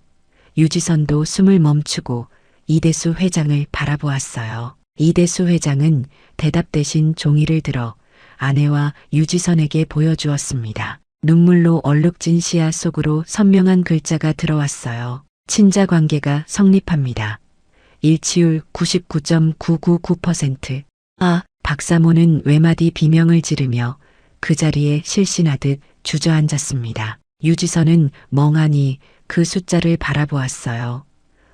유지선도 숨을 멈추고 이대수 회장을 바라보았어요. 이대수 회장은 대답 대신 종이를 들어 아내와 유지선에게 보여주었습니다. 눈물로 얼룩진 시야 속으로 선명한 글자가 들어왔어요. 친자 관계가 성립합니다. 일치율 99.999%. 아, 박사모는 외마디 비명을 지르며 그 자리에 실신하듯 주저앉았습니다. 유지선은 멍하니 그 숫자를 바라보았어요.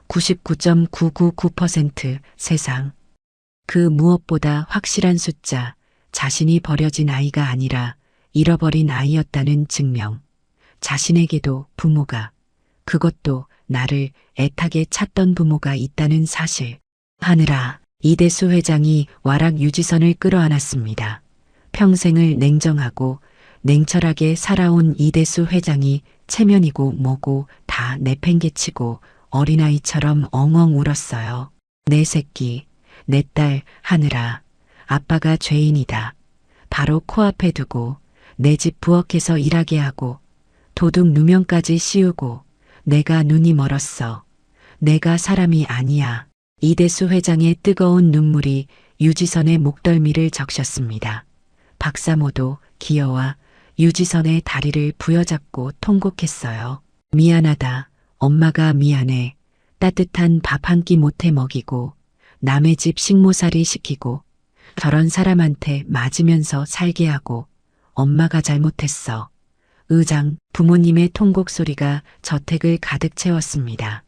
99.999% 세상. 그 무엇보다 확실한 숫자, 자신이 버려진 아이가 아니라 잃어버린 아이였다는 증명. 자신에게도 부모가, 그것도 나를 애타게 찾던 부모가 있다는 사실. 하늘아, 이대수 회장이 와락 유지선을 끌어안았습니다. 평생을 냉정하고 냉철하게 살아온 이대수 회장이 체면이고 뭐고 다 내팽개치고 어린아이처럼 엉엉 울었어요. 내 새끼, 내 딸 하늘아, 아빠가 죄인이다. 바로 코앞에 두고 내 집 부엌에서 일하게 하고 도둑 누명까지 씌우고 내가 눈이 멀었어. 내가 사람이 아니야. 이대수 회장의 뜨거운 눈물이 유지선의 목덜미를 적셨습니다. 박사모도 기어와 유지선의 다리를 부여잡고 통곡했어요. 미안하다. 엄마가 미안해. 따뜻한 밥 한 끼 못해 먹이고 남의 집 식모살이 시키고 저런 사람한테 맞으면서 살게 하고 엄마가 잘못했어. 의장, 부모님의 통곡 소리가 저택을 가득 채웠습니다.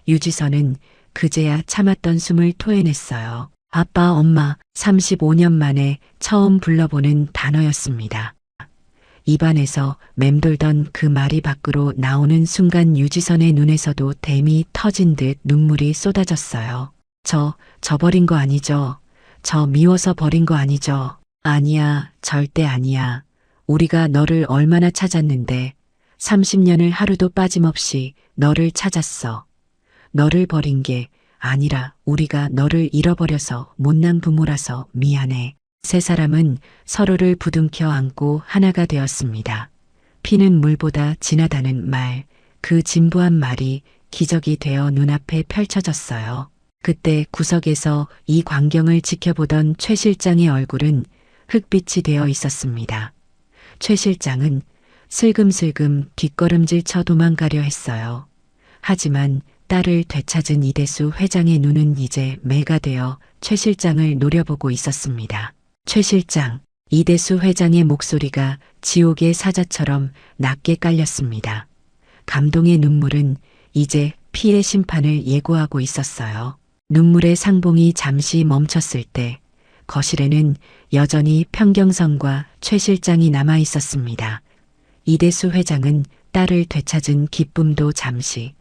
유지선은 그제야 참았던 숨을 토해냈어요. 아빠, 엄마, 35년 만에 처음 불러보는 단어였습니다. 입안에서 맴돌던 그 말이 밖으로 나오는 순간 유지선의 눈에서도 댐이 터진 듯 눈물이 쏟아졌어요. 저 버린 거 아니죠? 저 미워서 버린 거 아니죠? 아니야, 절대 아니야. 우리가 너를 얼마나 찾았는데 30년을 하루도 빠짐없이 너를 찾았어. 너를 버린 게 아니라 우리가 너를 잃어버려서 못난 부모라서 미안해. 세 사람은 서로를 부둥켜 안고 하나가 되었습니다. 피는 물보다 진하다는 말, 그 진부한 말이 기적이 되어 눈앞에 펼쳐졌어요. 그때 구석에서 이 광경을 지켜보던 최 실장의 얼굴은 흙빛이 되어 있었습니다. 최 실장은 슬금슬금 뒷걸음질 쳐 도망가려 했어요. 하지만 딸을 되찾은 이대수 회장의 눈은 이제 매가 되어 최 실장을 노려보고 있었습니다. 최 실장, 이대수 회장의 목소리가 지옥의 사자처럼 낮게 깔렸습니다. 감동의 눈물은 이제 피의 심판을 예고하고 있었어요. 눈물의 상봉이 잠시 멈췄을 때 거실에는 여전히 평경선과 최 실장이 남아 있었습니다. 이대수 회장은 딸을 되찾은 기쁨도 잠시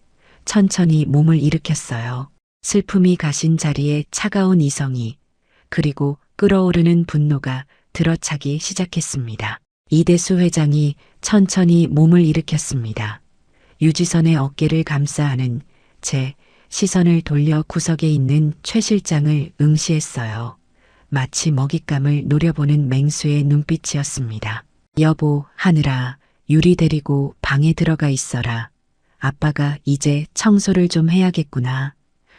천천히 몸을 일으켰어요. 슬픔이 가신 자리에 차가운 이성이 그리고 끓어오르는 분노가 들어차기 시작했습니다. 이대수 회장이 천천히 몸을 일으켰습니다. 유지선의 어깨를 감싸 안은 채 시선을 돌려 구석에 있는 최 실장을 응시했어요. 마치 먹잇감을 노려보는 맹수의 눈빛이었습니다. 여보, 하늘아, 유리 데리고 방에 들어가 있어라. 아빠가 이제 청소를 좀 해야겠구나.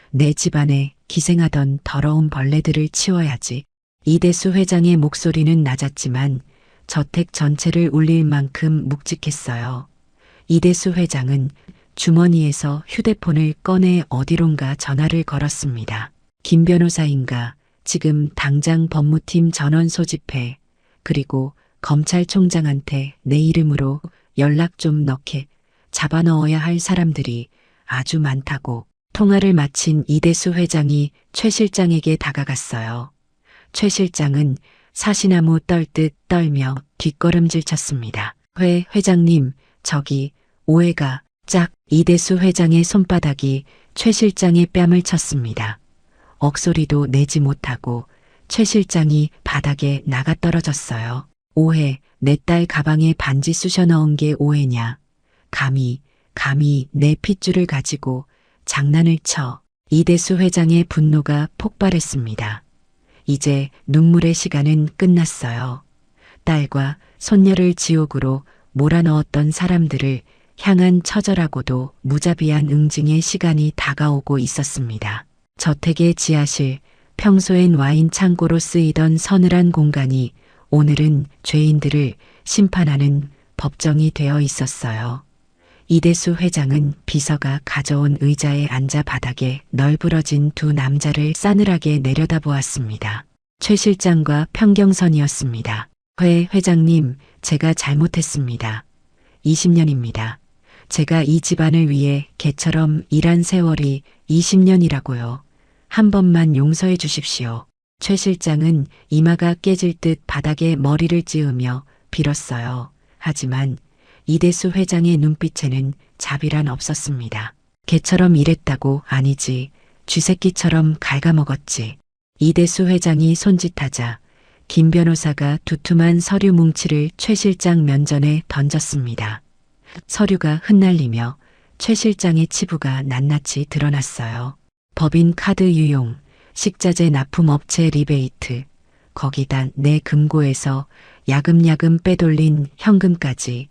내 집안에 기생하던 더러운 벌레들을 치워야지. 이대수 회장의 목소리는 낮았지만 저택 전체를 울릴 만큼 묵직했어요. 이대수 회장은 주머니에서 휴대폰을 꺼내 어디론가 전화를 걸었습니다. 김 변호사인가? 지금 당장 법무팀 전원 소집해. 그리고 검찰총장한테 내 이름으로 연락 좀 넣게. 잡아넣어야 할 사람들이 아주 많다고. 통화를 마친 이대수 회장이 최 실장에게 다가갔어요. 최 실장은 사시나무 떨듯 떨며 뒷걸음질 쳤습니다. 회장님, 저기 오해가 짝. 이대수 회장의 손바닥이 최 실장의 뺨을 쳤습니다. 억소리도 내지 못하고 최 실장이 바닥에 나가 떨어졌어요. 오해, 내 딸 가방에 반지 쑤셔 넣은 게 오해냐. 감히 내 핏줄을 가지고 장난을 쳐. 이대수 회장의 분노가 폭발했습니다. 이제 눈물의 시간은 끝났어요. 딸과 손녀를 지옥으로 몰아넣었던 사람들을 향한 처절하고도 무자비한 응징의 시간이 다가오고 있었습니다. 저택의 지하실, 평소엔 와인 창고로 쓰이던 서늘한 공간이 오늘은 죄인들을 심판하는 법정이 되어 있었어요. 이대수 회장은 비서가 가져온 의자에 앉아 바닥에 널브러진 두 남자를 싸늘하게 내려다보았습니다. 최 실장과 평경선이었습니다. 회 회장님, 제가 잘못했습니다. 20년입니다. 제가 이 집안을 위해 개처럼 일한 세월이 20년이라고요. 한 번만 용서해 주십시오. 최 실장은 이마가 깨질 듯 바닥에 머리를 찌으며 빌었어요. 하지만 이대수 회장의 눈빛에는 자비란 없었습니다. 개처럼 일했다고 아니지. 쥐새끼처럼 갉아먹었지. 이대수 회장이 손짓하자 김 변호사가 두툼한 서류 뭉치를 최 실장 면전에 던졌습니다. 서류가 흩날리며 최 실장의 치부가 낱낱이 드러났어요. 법인 카드 유용, 식자재 납품업체 리베이트, 거기다 내 금고에서 야금야금 빼돌린 현금까지.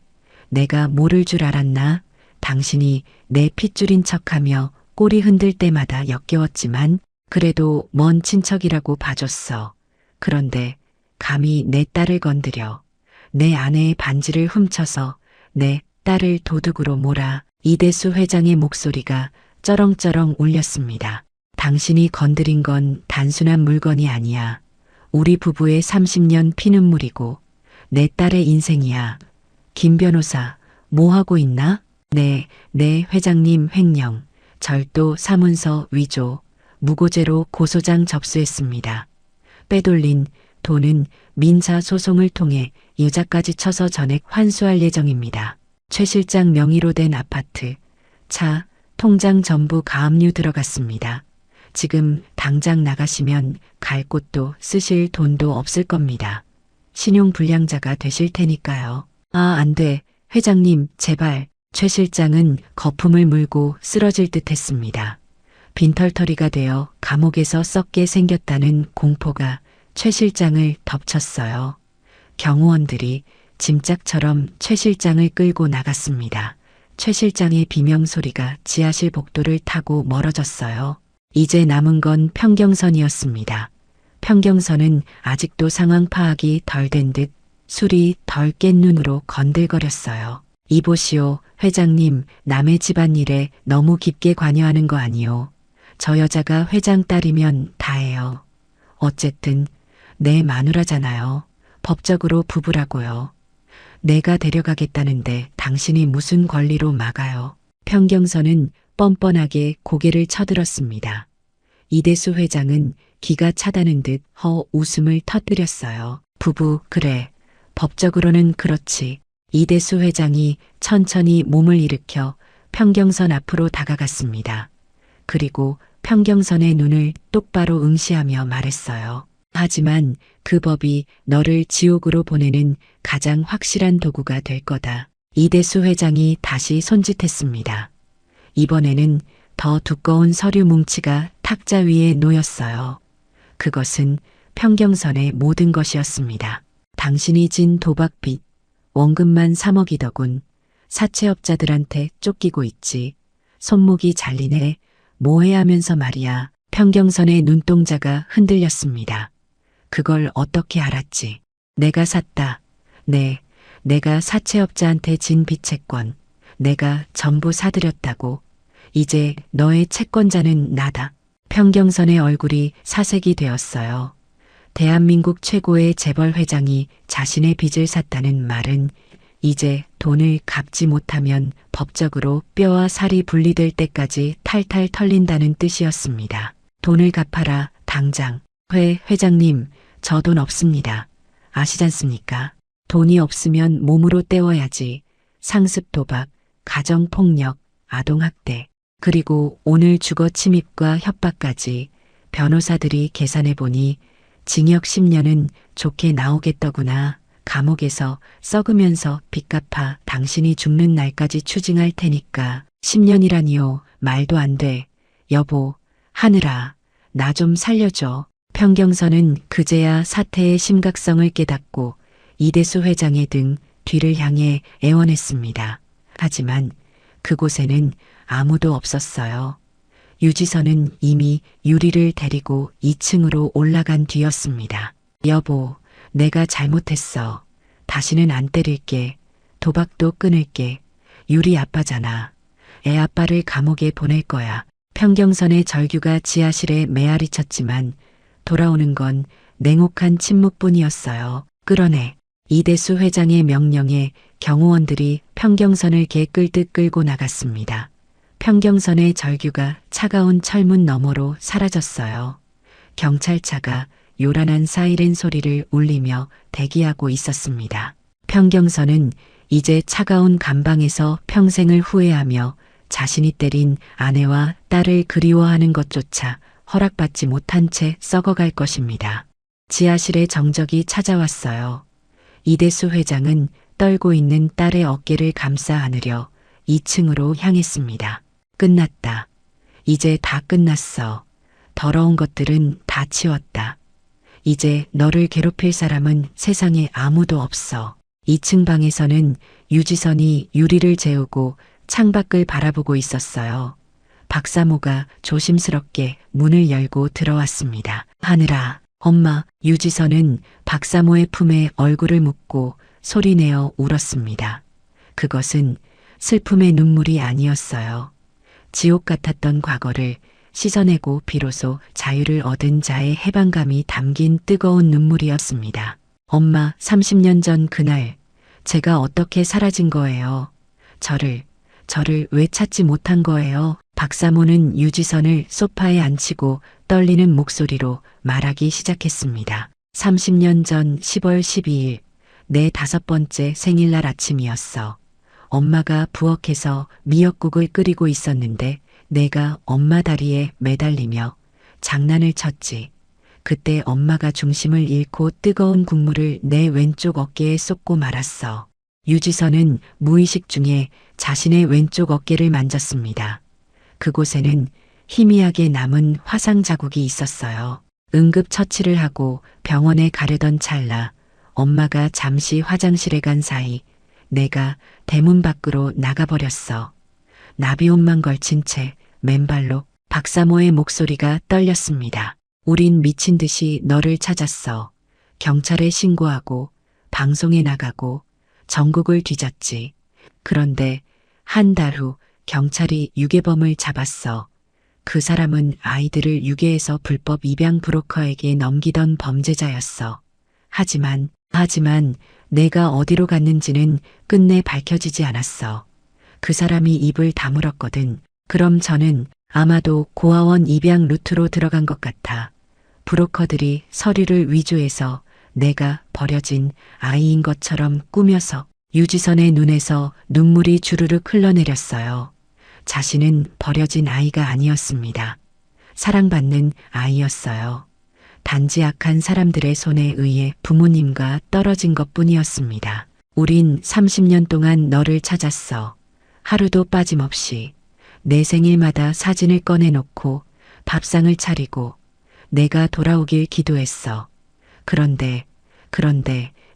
내가 모를 줄 알았나? 당신이 내 핏줄인 척하며 꼬리 흔들 때마다 역겨웠지만 그래도 먼 친척이라고 봐줬어. 그런데 감히 내 딸을 건드려. 내 아내의 반지를 훔쳐서 내 딸을 도둑으로 몰아. 이대수 회장의 목소리가 쩌렁쩌렁 울렸습니다. 당신이 건드린 건 단순한 물건이 아니야. 우리 부부의 30년 피눈물이고 내 딸의 인생이야. 김 변호사, 뭐 하고 있나? 네, 회장님 횡령, 절도 사문서 위조, 무고죄로 고소장 접수했습니다. 빼돌린 돈은 민사 소송을 통해 유자까지 쳐서 전액 환수할 예정입니다. 최 실장 명의로 된 아파트, 차, 통장 전부 가압류 들어갔습니다. 지금 당장 나가시면 갈 곳도 쓰실 돈도 없을 겁니다. 신용불량자가 되실 테니까요. 아, 안 돼. 회장님, 제발. 최 실장은 거품을 물고 쓰러질 듯 했습니다. 빈털터리가 되어 감옥에서 썩게 생겼다는 공포가 최 실장을 덮쳤어요. 경호원들이 짐짝처럼 최 실장을 끌고 나갔습니다. 최 실장의 비명소리가 지하실 복도를 타고 멀어졌어요. 이제 남은 건 평경선이었습니다. 평경선은 아직도 상황 파악이 덜 된 듯 술이 덜 깬 눈으로 건들거렸어요. 이보시오, 회장님, 남의 집안일에 너무 깊게 관여하는 거 아니오. 저 여자가 회장 딸이면 다해요. 어쨌든 내 마누라잖아요. 법적으로 부부라고요. 내가 데려가겠다는데 당신이 무슨 권리로 막아요. 평경선은 뻔뻔하게 고개를 쳐들었습니다. 이대수 회장은 기가 차다는 듯 웃음을 터뜨렸어요. 부부, 그래. 법적으로는 그렇지. 이대수 회장이 천천히 몸을 일으켜 평경선 앞으로 다가갔습니다. 그리고 평경선의 눈을 똑바로 응시하며 말했어요. 하지만 그 법이 너를 지옥으로 보내는 가장 확실한 도구가 될 거다. 이대수 회장이 다시 손짓했습니다. 이번에는 더 두꺼운 서류 뭉치가 탁자 위에 놓였어요. 그것은 평경선의 모든 것이었습니다. 당신이 진 도박빚, 원금만 3억이더군. 사채업자들한테 쫓기고 있지. 손목이 잘리네. 뭐해 하면서 말이야. 평경선의 눈동자가 흔들렸습니다. 그걸 어떻게 알았지? 내가 샀다. 네, 내가 사채업자한테 진 빚채권. 내가 전부 사들였다고. 이제 너의 채권자는 나다. 평경선의 얼굴이 사색이 되었어요. 대한민국 최고의 재벌 회장이 자신의 빚을 샀다는 말은 이제 돈을 갚지 못하면 법적으로 뼈와 살이 분리될 때까지 탈탈 털린다는 뜻이었습니다. 돈을 갚아라, 당장. 회장님, 저 돈 없습니다. 아시잖습니까? 돈이 없으면 몸으로 때워야지. 상습 도박, 가정폭력, 아동학대, 그리고 오늘 주거 침입과 협박까지. 변호사들이 계산해보니 징역 10년은 좋게 나오겠더구나. 감옥에서 썩으면서 빚 갚아 당신이 죽는 날까지 추징할 테니까. 10년이라니요. 말도 안 돼. 여보, 하늘아, 나 좀 살려줘. 평경선은 그제야 사태의 심각성을 깨닫고 이대수 회장의 등 뒤를 향해 애원했습니다. 하지만 그곳에는 아무도 없었어요. 유지선은 이미 유리를 데리고 2층으로 올라간 뒤였습니다. 여보, 내가 잘못했어. 다시는 안 때릴게. 도박도 끊을게. 유리 아빠잖아. 애 아빠를 감옥에 보낼 거야. 평경선의 절규가 지하실에 메아리 쳤지만 돌아오는 건 냉혹한 침묵뿐이었어요. 끌어내. 이대수 회장의 명령에 경호원들이 평경선을 개 끌듯 끌고 나갔습니다. 평경선의 절규가 차가운 철문 너머로 사라졌어요. 경찰차가 요란한 사이렌 소리를 울리며 대기하고 있었습니다. 평경선은 이제 차가운 감방에서 평생을 후회하며 자신이 때린 아내와 딸을 그리워하는 것조차 허락받지 못한 채 썩어갈 것입니다. 지하실에 정적이 찾아왔어요. 이대수 회장은 떨고 있는 딸의 어깨를 감싸 안으려 2층으로 향했습니다. 끝났다. 이제 다 끝났어. 더러운 것들은 다 치웠다. 이제 너를 괴롭힐 사람은 세상에 아무도 없어. 2층 방에서는 유지선이 유리를 재우고 창밖을 바라보고 있었어요. 박사모가 조심스럽게 문을 열고 들어왔습니다. 하늘아, 엄마. 유지선은 박사모의 품에 얼굴을 묻고 소리내어 울었습니다. 그것은 슬픔의 눈물이 아니었어요. 지옥 같았던 과거를 씻어내고 비로소 자유를 얻은 자의 해방감이 담긴 뜨거운 눈물이었습니다. 엄마, 30년 전 그날 제가 어떻게 사라진 거예요? 저를 왜 찾지 못한 거예요? 박사모는 유지선을 소파에 앉히고 떨리는 목소리로 말하기 시작했습니다. 30년 전 10월 12일, 내 5번째 생일날 아침이었어. 엄마가 부엌에서 미역국을 끓이고 있었는데 내가 엄마 다리에 매달리며 장난을 쳤지. 그때 엄마가 중심을 잃고 뜨거운 국물을 내 왼쪽 어깨에 쏟고 말았어. 유지선은 무의식 중에 자신의 왼쪽 어깨를 만졌습니다. 그곳에는 희미하게 남은 화상 자국이 있었어요. 응급처치를 하고 병원에 가려던 찰나 엄마가 잠시 화장실에 간 사이 내가 대문 밖으로 나가버렸어. 나비옷만 걸친 채 맨발로. 박사모의 목소리가 떨렸습니다. 우린 미친 듯이 너를 찾았어. 경찰에 신고하고 방송에 나가고 전국을 뒤졌지. 그런데 한 달 후 경찰이 유괴범을 잡았어. 그 사람은 아이들을 유괴해서 불법 입양 브로커에게 넘기던 범죄자였어. 하지만 내가 어디로 갔는지는 끝내 밝혀지지 않았어. 그 사람이 입을 다물었거든. 그럼 저는 아마도 고아원 입양 루트로 들어간 것 같아. 브로커들이 서류를 위조해서 내가 버려진 아이인 것처럼 꾸며서. 유지선의 눈에서 눈물이 주르륵 흘러내렸어요. 자신은 버려진 아이가 아니었습니다. 사랑받는 아이였어요. 단지 악한 사람들의 손에 의해 부모님과 떨어진 것뿐이었습니다. 우린 30년 동안 너를 찾았어. 하루도 빠짐없이. 내 생일마다 사진을 꺼내놓고 밥상을 차리고 내가 돌아오길 기도했어. 그런데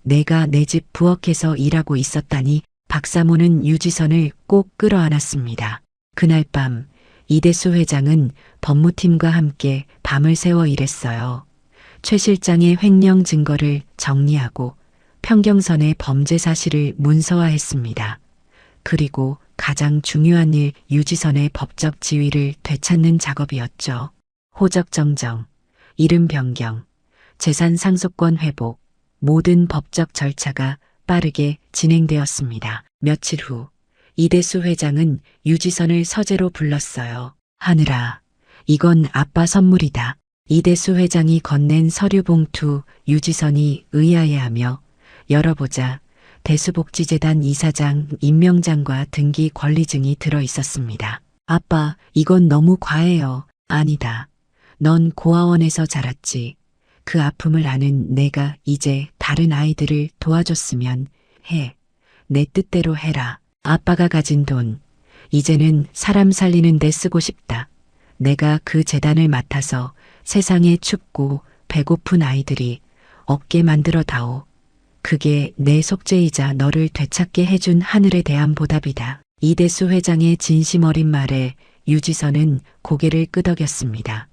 내가 내 집 부엌에서 일하고 있었다니. 박사모는 유지선을 꼭 끌어안았습니다. 그날 밤 이대수 회장은 법무팀과 함께 밤을 새워 일했어요. 최 실장의 횡령 증거를 정리하고 평경선의 범죄 사실을 문서화했습니다. 그리고 가장 중요한 일, 유지선의 법적 지위를 되찾는 작업이었죠. 호적 정정, 이름 변경, 재산 상속권 회복, 모든 법적 절차가 빠르게 진행되었습니다. 며칠 후 이대수 회장은 유지선을 서재로 불렀어요. 하늘아, 이건 아빠 선물이다. 이대수 회장이 건넨 서류 봉투. 유지선이 의아해하며 열어보자 대수복지재단 이사장 임명장과 등기 권리증이 들어 있었습니다. 아빠, 이건 너무 과해요. 아니다. 넌 고아원에서 자랐지. 그 아픔을 아는 내가 이제 다른 아이들을 도와줬으면 해. 내 뜻대로 해라. 아빠가 가진 돈, 이제는 사람 살리는 데 쓰고 싶다. 내가 그 재단을 맡아서 세상에 춥고 배고픈 아이들이 없게 만들어 다오. 그게 내 속죄이자 너를 되찾게 해준 하늘에 대한 보답이다. 이대수 회장의 진심 어린 말에 유지선은 고개를 끄덕였습니다.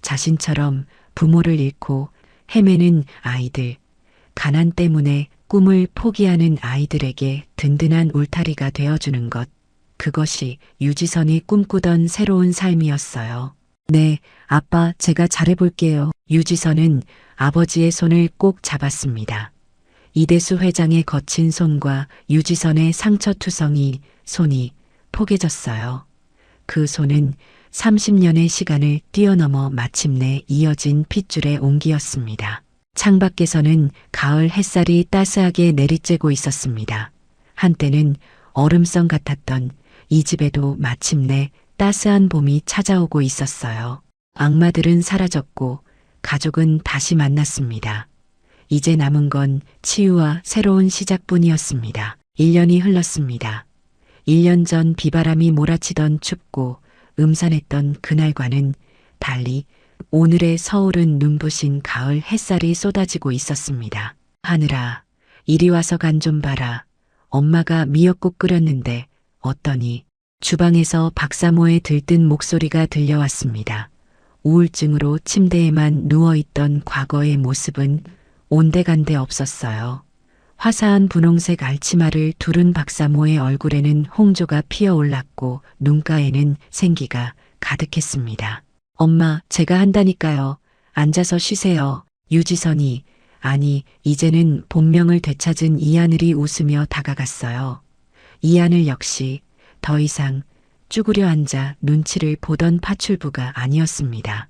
자신처럼 부모를 잃고 헤매는 아이들, 가난 때문에 꿈을 포기하는 아이들에게 든든한 울타리가 되어주는 것. 그것이 유지선이 꿈꾸던 새로운 삶이었어요. 네, 아빠, 제가 잘해볼게요. 유지선은 아버지의 손을 꼭 잡았습니다. 이대수 회장의 거친 손과 유지선의 상처투성이 손이 포개졌어요. 그 손은 30년의 시간을 뛰어넘어 마침내 이어진 핏줄의 온기였습니다. 창밖에서는 가을 햇살이 따스하게 내리쬐고 있었습니다. 한때는 얼음성 같았던 이 집에도 마침내 따스한 봄이 찾아오고 있었어요. 악마들은 사라졌고 가족은 다시 만났습니다. 이제 남은 건 치유와 새로운 시작뿐이었습니다. 1년이 흘렀습니다. 1년 전 비바람이 몰아치던 춥고 음산했던 그날과는 달리 오늘의 서울은 눈부신 가을 햇살이 쏟아지고 있었습니다. 하늘아, 이리 와서 간 좀 봐라. 엄마가 미역국 끓였는데 어떠니? 주방에서 박사모의 들뜬 목소리가 들려왔습니다. 우울증으로 침대에만 누워있던 과거의 모습은 온데간데 없었어요. 화사한 분홍색 알치마를 두른 박사모의 얼굴에는 홍조가 피어올랐고 눈가에는 생기가 가득했습니다. 엄마, 제가 한다니까요. 앉아서 쉬세요. 유지선이, 아니, 이제는 본명을 되찾은 이하늘이 웃으며 다가갔어요. 이하늘 역시 더 이상 쭈그려 앉아 눈치를 보던 파출부가 아니었습니다.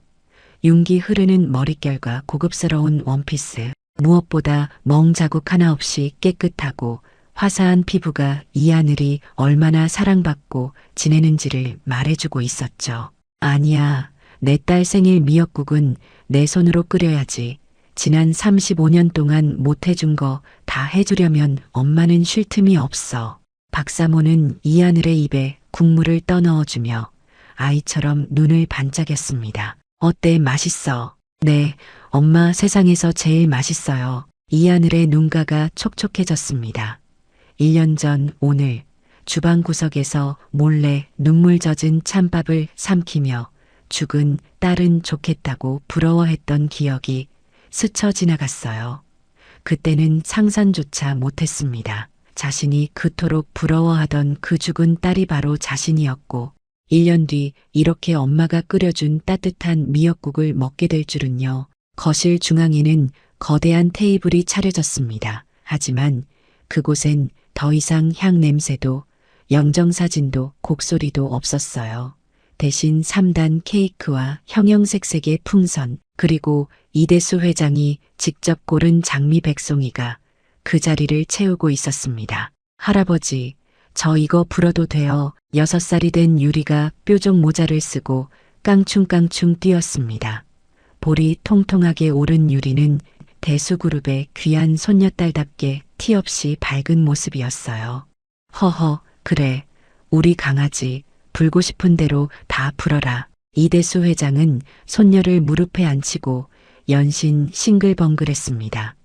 윤기 흐르는 머릿결과 고급스러운 원피스, 무엇보다 멍 자국 하나 없이 깨끗하고 화사한 피부가 이하늘이 얼마나 사랑받고 지내는지를 말해주고 있었죠. 아니야, 내 딸 생일 미역국은 내 손으로 끓여야지. 지난 35년 동안 못해준 거 다 해주려면 엄마는 쉴 틈이 없어. 박사모는 이하늘의 입에 국물을 떠넣어주며 아이처럼 눈을 반짝였습니다. 어때, 맛있어? 네, 엄마 세상에서 제일 맛있어요. 이하늘의 눈가가 촉촉해졌습니다. 1년 전 오늘 주방 구석에서 몰래 눈물 젖은 찬밥을 삼키며 죽은 딸은 좋겠다고 부러워했던 기억이 스쳐 지나갔어요. 그때는 상상조차 못했습니다. 자신이 그토록 부러워하던 그 죽은 딸이 바로 자신이었고 1년 뒤 이렇게 엄마가 끓여준 따뜻한 미역국을 먹게 될 줄은요. 거실 중앙에는 거대한 테이블이 차려졌습니다. 하지만 그곳엔 더 이상 향 냄새도 영정사진도 곡소리도 없었어요. 대신 3단 케이크와 형형색색의 풍선, 그리고 이대수 회장이 직접 고른 장미 백송이가 그 자리를 채우고 있었습니다. 할아버지, 저 이거 불어도 돼요. 6살이 된 유리가 뾰족 모자를 쓰고 깡충깡충 뛰었습니다. 볼이 통통하게 오른 유리는 대수그룹의 귀한 손녀딸답게 티 없이 밝은 모습이었어요. 허허, 그래, 우리 강아지, 불고 싶은 대로 다 불어라. 이대수 회장은 손녀를 무릎에 앉히고 연신 싱글벙글했습니다.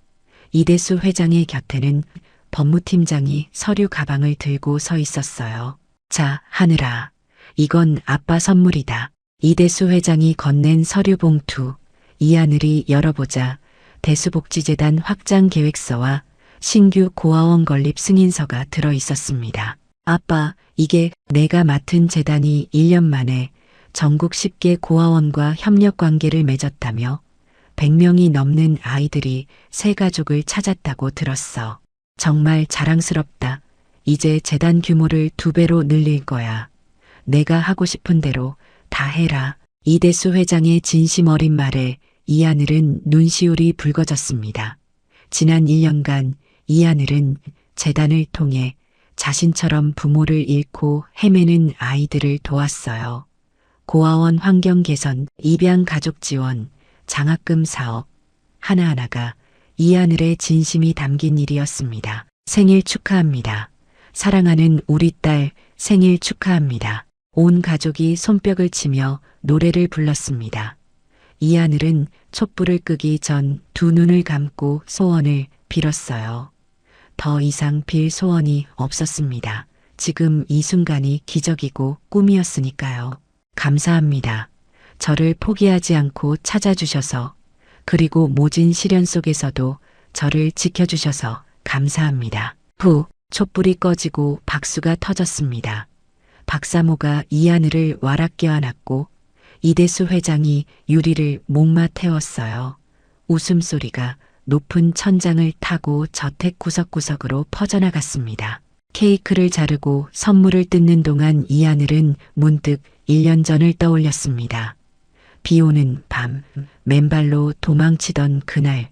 이대수 회장의 곁에는 법무팀장이 서류 가방을 들고 서 있었어요. 자, 하늘아, 이건 아빠 선물이다. 이대수 회장이 건넨 서류 봉투, 이하늘이 열어보자 대수복지재단 확장 계획서와 신규 고아원 건립 승인서가 들어 있었습니다. 아빠, 이게 내가 맡은 재단이 1년 만에 전국 10개 고아원과 협력 관계를 맺었다며 100명이 넘는 아이들이 새 가족을 찾았다고 들었어. 정말 자랑스럽다. 이제 재단 규모를 2배로 늘릴 거야. 내가 하고 싶은 대로 다 해라. 이대수 회장의 진심 어린 말에 이하늘은 눈시울이 붉어졌습니다. 지난 1년간 이하늘은 재단을 통해 자신처럼 부모를 잃고 헤매는 아이들을 도왔어요. 고아원 환경 개선, 입양 가족 지원, 장학금 사업, 하나하나가 이하늘의 진심이 담긴 일이었습니다. 생일 축하합니다. 사랑하는 우리 딸 생일 축하합니다. 온 가족이 손뼉을 치며 노래를 불렀습니다. 이하늘은 촛불을 끄기 전 두 눈을 감고 소원을 빌었어요. 더 이상 빌 소원이 없었습니다. 지금 이 순간이 기적이고 꿈이었으니까요. 감사합니다. 저를 포기하지 않고 찾아주셔서, 그리고 모진 시련 속에서도 저를 지켜주셔서 감사합니다. 후, 촛불이 꺼지고 박수가 터졌습니다. 박사모가 이하늘을 와락 껴안았고 이대수 회장이 유리를 목마 태웠어요. 웃음소리가 높은 천장을 타고 저택 구석구석으로 퍼져나갔습니다. 케이크를 자르고 선물을 뜯는 동안 이하늘은 문득 1년 전을 떠올렸습니다. 비 오는 밤, 맨발로 도망치던 그날,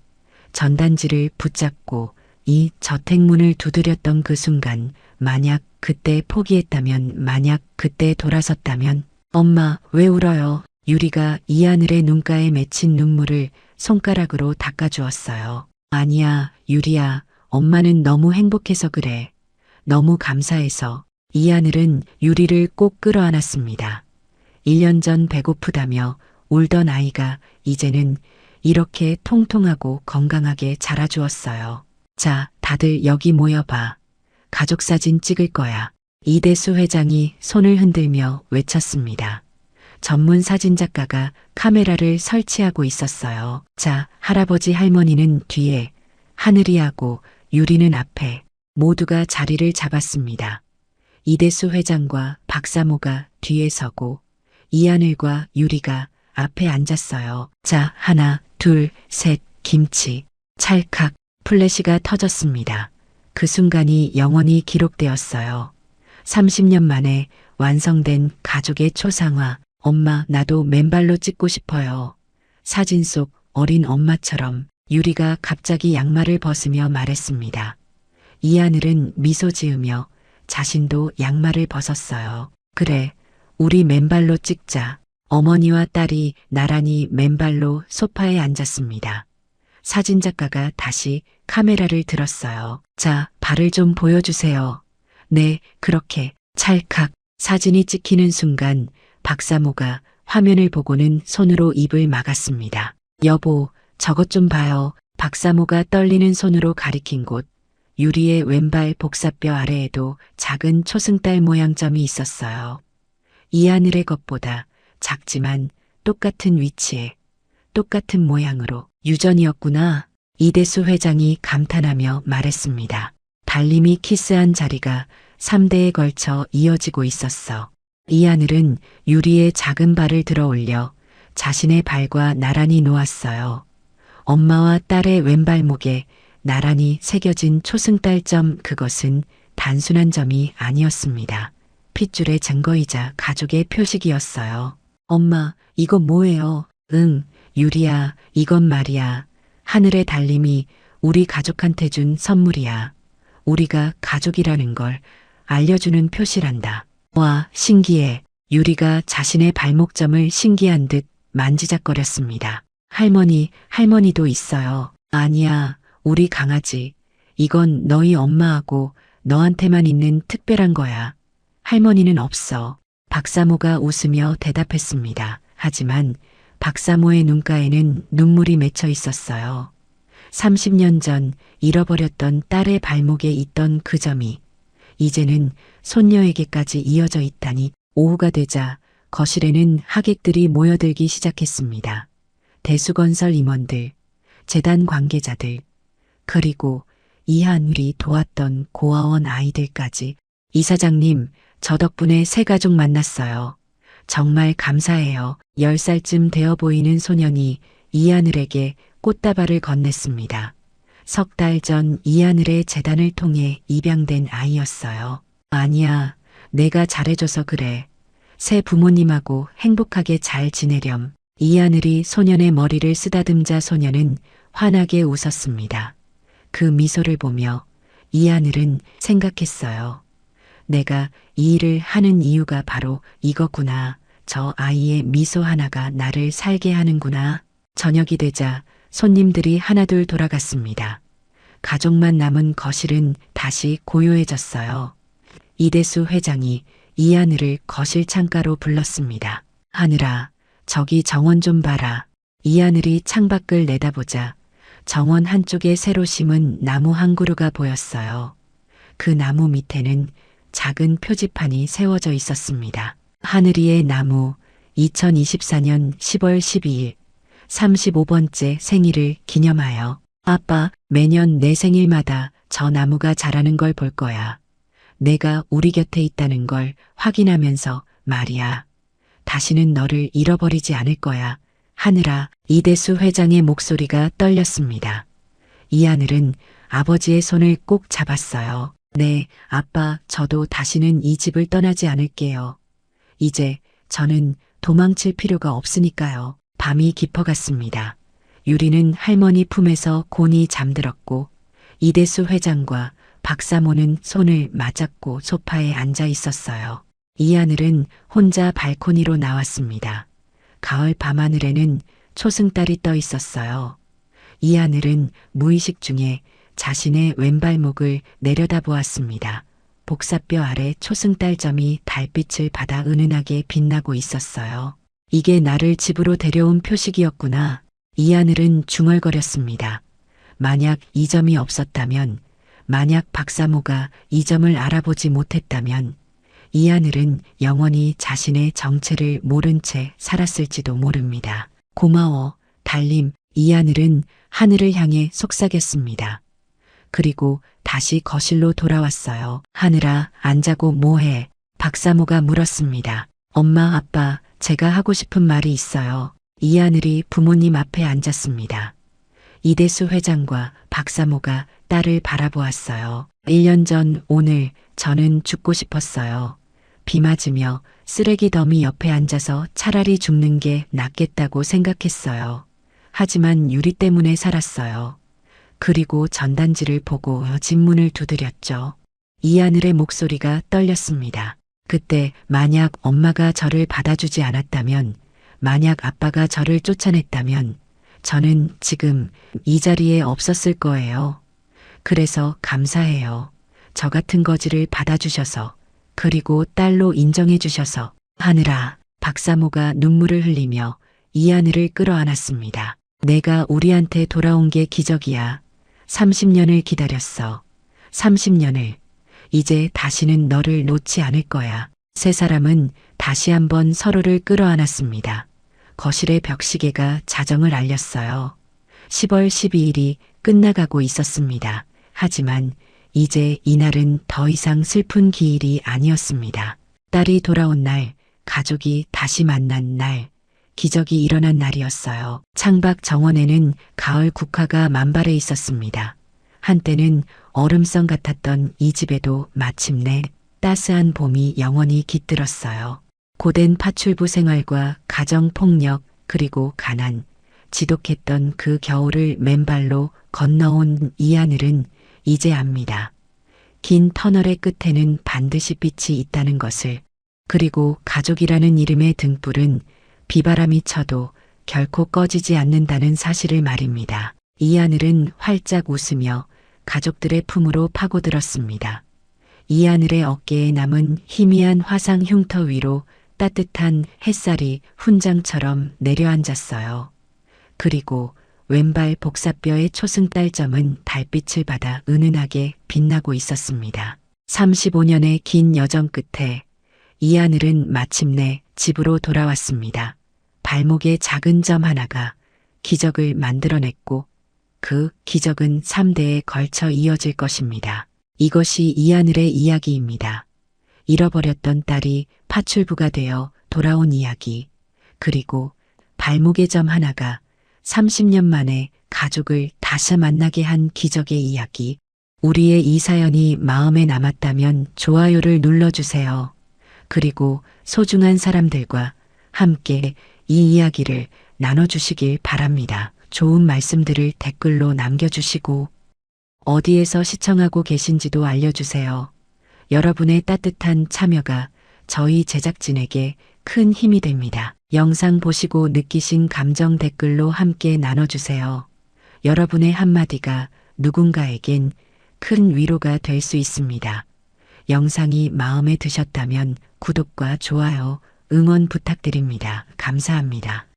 전단지를 붙잡고 이 저택문을 두드렸던 그 순간, 만약 그때 포기했다면, 만약 그때 돌아섰다면, 엄마, 왜 울어요? 유리가 이하늘의 눈가에 맺힌 눈물을 손가락으로 닦아주었어요. 아니야, 유리야. 엄마는 너무 행복해서 그래. 너무 감사해서. 이하늘은 유리를 꼭 끌어안았습니다. 1년 전 배고프다며 울던 아이가 이제는 이렇게 통통하고 건강하게 자라주었어요. 자, 다들 여기 모여봐. 가족사진 찍을 거야. 이대수 회장이 손을 흔들며 외쳤습니다. 전문 사진작가가 카메라를 설치하고 있었어요. 자, 할아버지 할머니는 뒤에, 하늘이하고 유리는 앞에, 모두가 자리를 잡았습니다. 이대수 회장과 박사모가 뒤에 서고 이하늘과 유리가 앞에 앉았어요. 자, 하나, 둘, 셋, 김치. 찰칵 플래시가 터졌습니다. 그 순간이 영원히 기록되었어요. 30년 만에 완성된 가족의 초상화. 엄마, 나도 맨발로 찍고 싶어요. 사진 속 어린 엄마처럼. 유리가 갑자기 양말을 벗으며 말했습니다. 이하늘은 미소 지으며 자신도 양말을 벗었어요. 그래, 우리 맨발로 찍자. 어머니와 딸이 나란히 맨발로 소파에 앉았습니다. 사진작가가 다시 카메라를 들었어요. 자, 발을 좀 보여주세요. 네, 그렇게. 찰칵 사진이 찍히는 순간 박사모가 화면을 보고는 손으로 입을 막았습니다. 여보, 저것 좀 봐요. 박사모가 떨리는 손으로 가리킨 곳. 유리의 왼발 복사뼈 아래에도 작은 초승달 모양 점이 있었어요. 이하늘의 것보다 작지만 똑같은 위치에, 똑같은 모양으로. 유전이었구나. 이대수 회장이 감탄하며 말했습니다. 달림이 키스한 자리가 3대에 걸쳐 이어지고 있었어. 이하늘은 유리의 작은 발을 들어 올려 자신의 발과 나란히 놓았어요. 엄마와 딸의 왼발목에 나란히 새겨진 초승달점, 그것은 단순한 점이 아니었습니다. 핏줄의 증거이자 가족의 표식이었어요. 엄마, 이거 뭐예요? 응, 유리야, 이건 말이야. 하늘의 달림이 우리 가족한테 준 선물이야. 우리가 가족이라는 걸 알려주는 표시란다. 와, 신기해. 유리가 자신의 발목점을 신기한 듯 만지작거렸습니다. 할머니도 있어요. 아니야, 우리 강아지. 이건 너희 엄마하고 너한테만 있는 특별한 거야. 할머니는 없어. 박사모가 웃으며 대답했습니다. 하지만 박사모의 눈가에는 눈물이 맺혀 있었어요. 30년 전 잃어버렸던 딸의 발목에 있던 그 점이 이제는 손녀에게까지 이어져 있다니. 오후가 되자 거실에는 하객들이 모여들기 시작했습니다. 대수건설 임원들, 재단 관계자들, 그리고 이하늘이 도왔던 고아원 아이들까지. 이사장님, 저 덕분에 새 가족 만났어요. 정말 감사해요. 10살쯤 되어 보이는 소년이 이하늘에게 꽃다발을 건넸습니다. 석 달 전 이하늘의 재단을 통해 입양된 아이였어요. 아니야, 내가 잘해줘서 그래. 새 부모님하고 행복하게 잘 지내렴. 이하늘이 소년의 머리를 쓰다듬자 소년은 환하게 웃었습니다. 그 미소를 보며 이하늘은 생각했어요. 내가 이 일을 하는 이유가 바로 이거구나. 저 아이의 미소 하나가 나를 살게 하는구나. 저녁이 되자 손님들이 하나둘 돌아갔습니다. 가족만 남은 거실은 다시 고요해졌어요. 이대수 회장이 이하늘을 거실 창가로 불렀습니다. 하늘아, 저기 정원 좀 봐라. 이하늘이 창밖을 내다보자 정원 한쪽에 새로 심은 나무 한 그루가 보였어요. 그 나무 밑에는 작은 표지판이 세워져 있었습니다. 하늘이의 나무 2024년 10월 12일 35번째 생일을 기념하여. 아빠, 매년 내 생일마다 저 나무가 자라는 걸 볼 거야. 내가 우리 곁에 있다는 걸 확인하면서 말이야. 다시는 너를 잃어버리지 않을 거야. 하늘아. 이대수 회장의 목소리가 떨렸습니다. 이하늘은 아버지의 손을 꼭 잡았어요. 네, 아빠, 저도 다시는 이 집을 떠나지 않을게요. 이제 저는 도망칠 필요가 없으니까요. 밤이 깊어갔습니다. 유리는 할머니 품에서 곤히 잠들었고 이대수 회장과 박사모는 손을 맞잡고 소파에 앉아 있었어요. 이하늘은 혼자 발코니로 나왔습니다. 가을 밤하늘에는 초승달이 떠 있었어요. 이하늘은 무의식 중에 자신의 왼발목을 내려다보았습니다. 복사뼈 아래 초승달점이 달빛을 받아 은은하게 빛나고 있었어요. 이게 나를 집으로 데려온 표식이었구나. 이하늘은 중얼거렸습니다. 만약 이 점이 없었다면, 만약 박사모가 이 점을 알아보지 못했다면 이하늘은 영원히 자신의 정체를 모른 채 살았을지도 모릅니다. 고마워, 달님. 이하늘은 하늘을 향해 속삭였습니다. 그리고 다시 거실로 돌아왔어요. 하늘아, 안 자고 뭐해? 박사모가 물었습니다. 엄마, 아빠, 제가 하고 싶은 말이 있어요. 이하늘이 부모님 앞에 앉았습니다. 이대수 회장과 박사모가 딸을 바라보았어요. 1년 전 오늘 저는 죽고 싶었어요. 비 맞으며 쓰레기 더미 옆에 앉아서 차라리 죽는 게 낫겠다고 생각했어요. 하지만 유리 때문에 살았어요. 그리고 전단지를 보고 집문을 두드렸죠. 이하늘의 목소리가 떨렸습니다. 그때 만약 엄마가 저를 받아주지 않았다면, 만약 아빠가 저를 쫓아냈다면 저는 지금 이 자리에 없었을 거예요. 그래서 감사해요. 저 같은 거지를 받아주셔서, 그리고 딸로 인정해 주셔서. 하늘아. 박사모가 눈물을 흘리며 이하늘을 끌어안았습니다. 내가 우리한테 돌아온 게 기적이야. 30년을 기다렸어. 30년을. 이제 다시는 너를 놓지 않을 거야. 세 사람은 다시 한번 서로를 끌어안았습니다. 거실의 벽시계가 자정을 알렸어요. 10월 12일이 끝나가고 있었습니다. 하지만 이제 이날은 더 이상 슬픈 기일이 아니었습니다. 딸이 돌아온 날, 가족이 다시 만난 날, 기적이 일어난 날이었어요. 창밖 정원에는 가을 국화가 만발해 있었습니다. 한때는 얼음성 같았던 이 집에도 마침내 따스한 봄이 영원히 깃들었어요. 고된 파출부 생활과 가정폭력 그리고 가난, 지독했던 그 겨울을 맨발로 건너온 이하늘은 이제 압니다. 긴 터널의 끝에는 반드시 빛이 있다는 것을. 그리고 가족이라는 이름의 등불은 비바람이 쳐도 결코 꺼지지 않는다는 사실을 말입니다. 이하늘은 활짝 웃으며 가족들의 품으로 파고들었습니다. 이하늘의 어깨에 남은 희미한 화상 흉터 위로 따뜻한 햇살이 훈장처럼 내려앉았어요. 그리고 왼발 복사뼈의 초승달점은 달빛을 받아 은은하게 빛나고 있었습니다. 35년의 긴 여정 끝에 이하늘은 마침내 집으로 돌아왔습니다. 발목의 작은 점 하나가 기적을 만들어냈고 그 기적은 3대에 걸쳐 이어질 것입니다. 이것이 이하늘의 이야기입니다. 잃어버렸던 딸이 파출부가 되어 돌아온 이야기, 그리고 발목의 점 하나가 30년 만에 가족을 다시 만나게 한 기적의 이야기. 우리의 이 사연이 마음에 남았다면 좋아요를 눌러주세요. 그리고 소중한 사람들과 함께 이 이야기를 나눠주시길 바랍니다. 좋은 말씀들을 댓글로 남겨주시고 어디에서 시청하고 계신지도 알려주세요. 여러분의 따뜻한 참여가 저희 제작진에게 큰 힘이 됩니다. 영상 보시고 느끼신 감정 댓글로 함께 나눠주세요. 여러분의 한마디가 누군가에겐 큰 위로가 될 수 있습니다. 영상이 마음에 드셨다면 구독과 좋아요, 응원 부탁드립니다. 감사합니다.